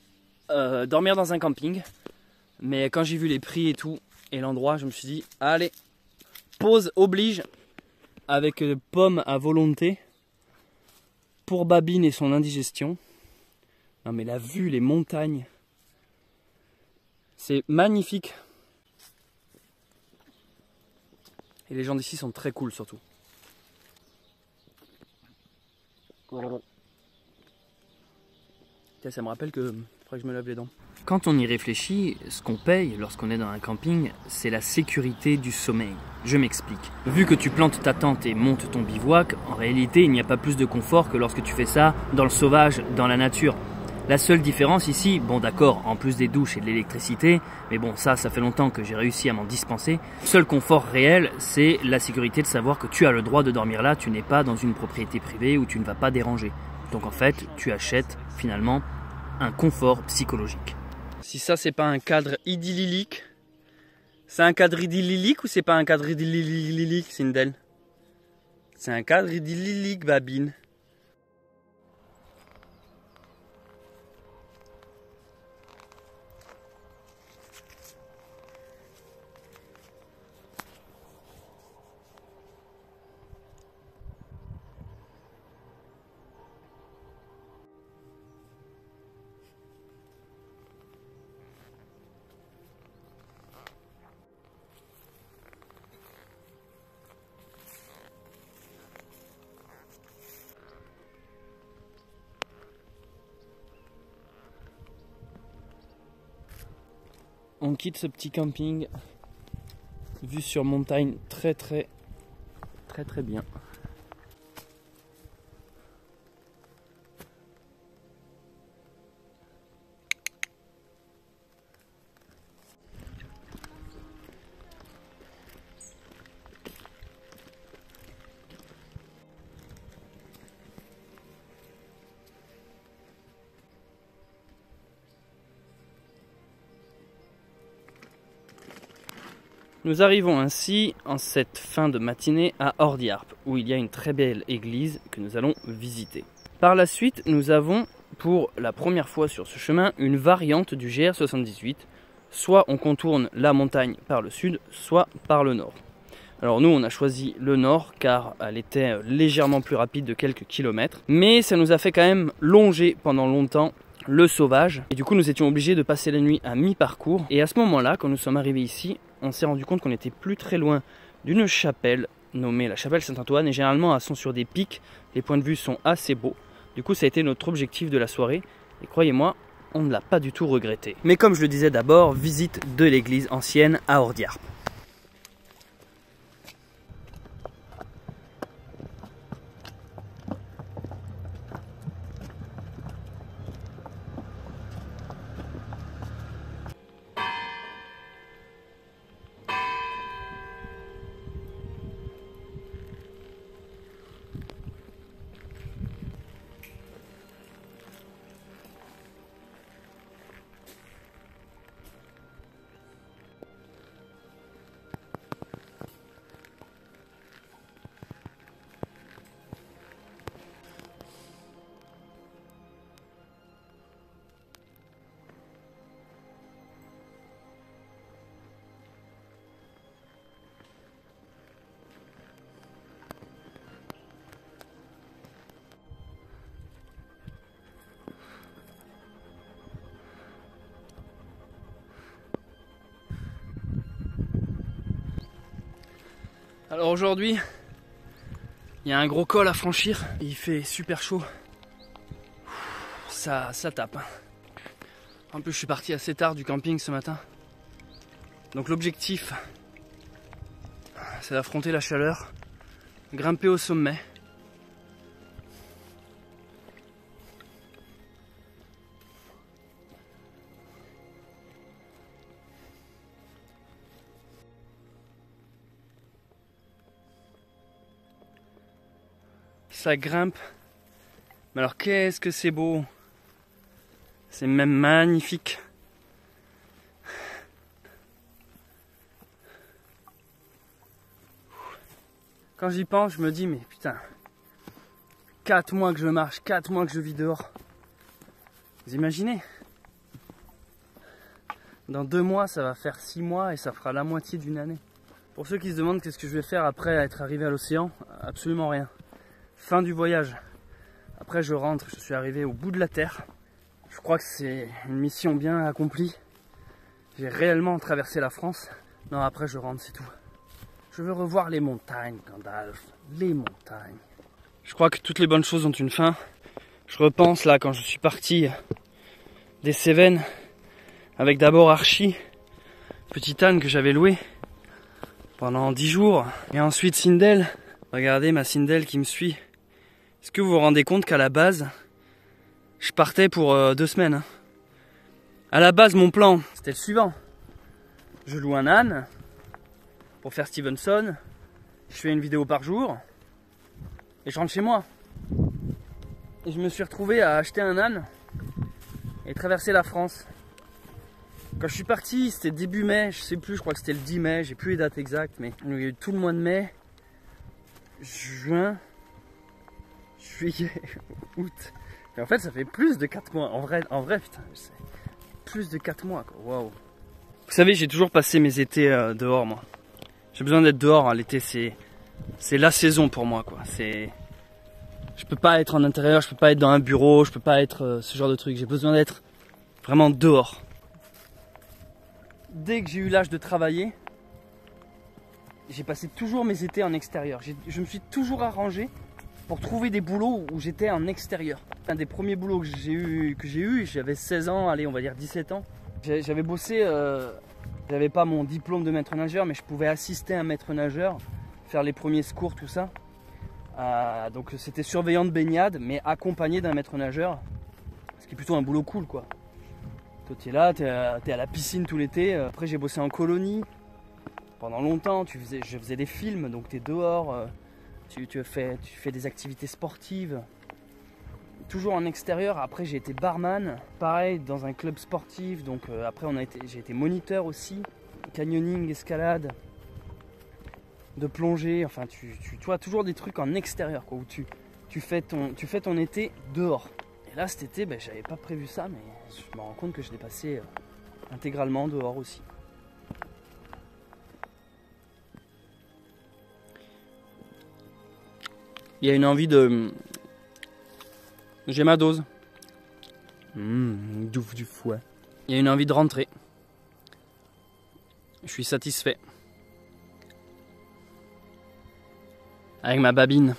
dormir dans un camping, mais quand j'ai vu les prix et tout et l'endroit, je me suis dit allez, pause oblige, avec pommes à volonté pour Babine et son indigestion. Non mais la vue, les montagnes, c'est magnifique. Et les gens d'ici sont très cool surtout. Ça me rappelle que faudrait que je me lave les dents. Quand on y réfléchit, ce qu'on paye lorsqu'on est dans un camping, c'est la sécurité du sommeil. Je m'explique. Vu que tu plantes ta tente et montes ton bivouac, en réalité, il n'y a pas plus de confort que lorsque tu fais ça dans le sauvage, dans la nature. La seule différence ici, bon d'accord, en plus des douches et de l'électricité, mais bon ça fait longtemps que j'ai réussi à m'en dispenser. Le seul confort réel, c'est la sécurité de savoir que tu as le droit de dormir là, tu n'es pas dans une propriété privée où tu ne vas pas déranger. Donc en fait, tu achètes finalement un confort psychologique. Si ça c'est pas un cadre idyllique, c'est un cadre idyllique ou c'est pas un cadre idyllique, Sindel? C'est un cadre idyllique, Babine. on quitte ce petit camping. Vue sur montagne très bien. Nous arrivons ainsi en cette fin de matinée à Ordiarp, où il y a une très belle église que nous allons visiter. Par la suite, nous avons pour la première fois sur ce chemin une variante du GR78. Soit on contourne la montagne par le sud, soit par le nord. Alors nous on a choisi le nord car elle était légèrement plus rapide de quelques kilomètres. Mais ça nous a fait quand même longer pendant longtemps le sauvage. Et du coup nous étions obligés de passer la nuit à mi-parcours. Et à ce moment-là, quand nous sommes arrivés ici, on s'est rendu compte qu'on n'était plus très loin d'une chapelle nommée la chapelle Saint-Antoine. Et généralement elles sont sur des pics, les points de vue sont assez beaux. Du coup ça a été notre objectif de la soirée. Et croyez-moi, on ne l'a pas du tout regretté. Mais comme je le disais d'abord, visite de l'église ancienne à Ordiarp. Alors aujourd'hui, il y a un gros col à franchir, il fait super chaud, ça tape. En plus je suis parti assez tard du camping ce matin, donc l'objectif c'est d'affronter la chaleur, grimper au sommet. Ça grimpe, mais alors qu'est-ce que c'est beau, c'est même magnifique. Quand j'y pense, je me dis mais putain, 4 mois que je marche, 4 mois que je vis dehors. Vous imaginez? Dans 2 mois ça va faire 6 mois et ça fera la moitié d'une année. Pour ceux qui se demandent qu'est-ce que je vais faire après être arrivé à l'océan, absolument rien. Fin du voyage. Après je rentre, je suis arrivé au bout de la terre. Je crois que c'est une mission bien accomplie. J'ai réellement traversé la France. Non, après je rentre, c'est tout. Je veux revoir les montagnes, Gandalf. Les montagnes. Je crois que toutes les bonnes choses ont une fin. Je repense là quand je suis parti des Cévennes avec d'abord Archie, petit âne que j'avais loué pendant 10 jours. Et ensuite Sindel. Regardez ma Sindel qui me suit. Est-ce que vous vous rendez compte qu'à la base, je partais pour 2 semaines. À la base, mon plan, c'était le suivant. Je loue un âne pour faire Stevenson. Je fais une vidéo par jour. Et je rentre chez moi. Et je me suis retrouvé à acheter un âne et traverser la France. Quand je suis parti, c'était début mai, je sais plus, je crois que c'était le 10 mai, j'ai plus les dates exactes, mais il y a eu tout le mois de mai, juin, juillet, août. Et en fait, ça fait plus de 4 mois. En vrai putain, c'est plus de 4 mois, quoi. Waouh. Vous savez, j'ai toujours passé mes étés dehors, moi. J'ai besoin d'être dehors, hein. L'été, c'est la saison pour moi, quoi. Je peux pas être en intérieur, je peux pas être dans un bureau, je peux pas être ce genre de truc. J'ai besoin d'être vraiment dehors. Dès que j'ai eu l'âge de travailler, j'ai passé toujours mes étés en extérieur. Je me suis toujours arrangé pour trouver des boulots où j'étais en extérieur. Un des premiers boulots que j'ai eu, j'avais 16 ans, allez on va dire 17 ans. J'avais bossé J'avais pas mon diplôme de maître nageur, mais je pouvais assister un maître nageur, faire les premiers secours, tout ça. Donc c'était surveillant de baignade, mais accompagné d'un maître nageur, ce qui est plutôt un boulot cool, quoi. Toi tu es là, tu es à la piscine tout l'été. Après j'ai bossé en colonie pendant longtemps, je faisais des films, donc tu es dehors, tu fais des activités sportives, toujours en extérieur. Après j'ai été barman, pareil dans un club sportif, donc après j'ai été moniteur aussi, canyoning, escalade, de plongée, enfin tu vois toujours des trucs en extérieur, quoi, où tu fais ton été dehors. Et là cet été, j'avais pas prévu ça, mais je me rends compte que je l'ai passé intégralement dehors aussi. Il y a une envie de... J'ai ma dose. Douffe du fouet. Il y a une envie de rentrer. Je suis satisfait. Avec ma babine.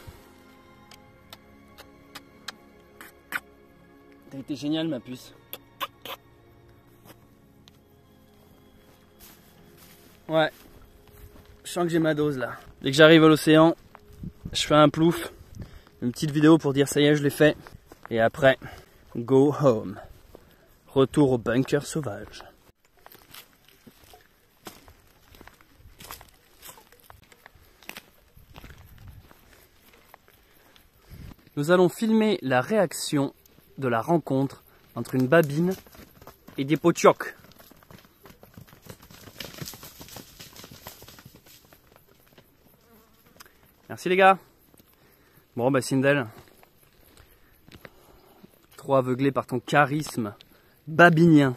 T'as été génial ma puce. Ouais. Je sens que j'ai ma dose là. Dès que j'arrive à l'océan, je fais un plouf. Une petite vidéo pour dire ça y est, je l'ai fait. Et après, go home. Retour au bunker sauvage. Nous allons filmer la réaction de la rencontre entre une babine et des potiocs. Merci les gars. Bon Sindel, trop aveuglé par ton charisme babinien.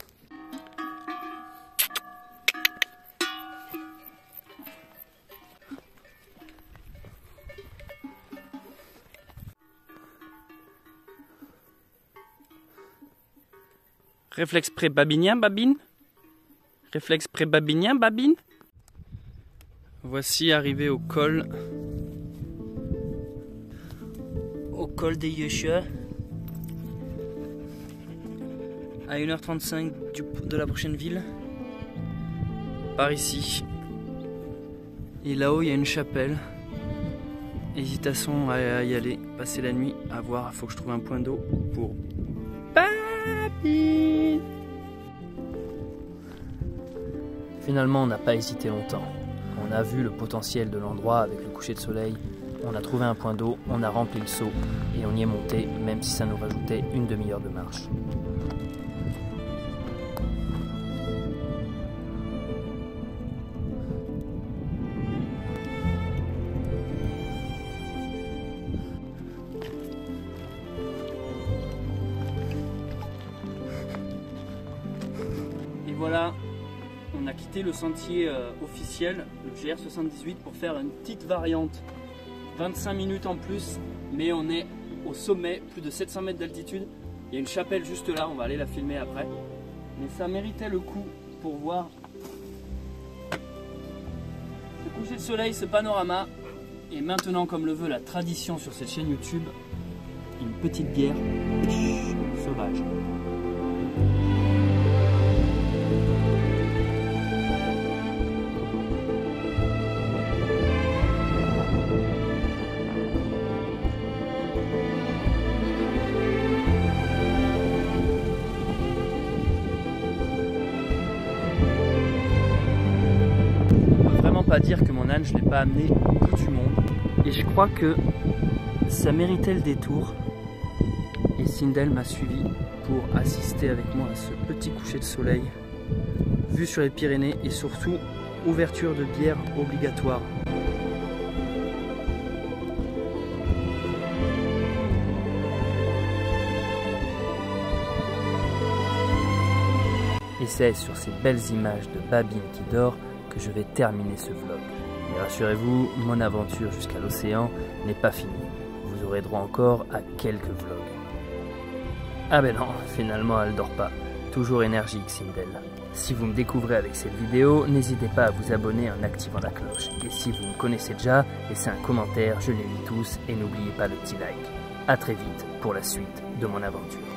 Réflexe pré-babinien, babine. Réflexe pré-babinien, babine. Voici arrivé au col. Au col des Yeux à 1h35 de la prochaine ville. Par ici. Et là-haut, il y a une chapelle. Hésitation à y aller, passer la nuit, à voir. Faut que je trouve un point d'eau pour babine. Finalement, on n'a pas hésité longtemps. On a vu le potentiel de l'endroit avec le coucher de soleil. On a trouvé un point d'eau, on a rempli le seau et on y est monté, même si ça nous rajoutait une demi-heure de marche. Et voilà, on a quitté le sentier officiel, le GR78, pour faire une petite variante. 25 minutes en plus, mais on est au sommet, plus de 700 mètres d'altitude. Il y a une chapelle juste là, on va aller la filmer après. Mais ça méritait le coup pour voir le coucher de soleil, ce panorama. Et maintenant, comme le veut la tradition sur cette chaîne YouTube, une petite bière sauvage. Pas dire que mon âne, je ne l'ai pas amené au bout du monde. Et je crois que ça méritait le détour. Et Sindel m'a suivi pour assister avec moi à ce petit coucher de soleil, vue sur les Pyrénées et surtout ouverture de bière obligatoire. Et c'est sur ces belles images de babine qui dort que je vais terminer ce vlog. Mais rassurez-vous, mon aventure jusqu'à l'océan n'est pas finie. Vous aurez droit encore à quelques vlogs. Ah ben non, finalement elle dort pas. Toujours énergique, Sindel. Si vous me découvrez avec cette vidéo, n'hésitez pas à vous abonner en activant la cloche. Et si vous me connaissez déjà, laissez un commentaire, je les lis tous, et n'oubliez pas le petit like. A très vite pour la suite de mon aventure.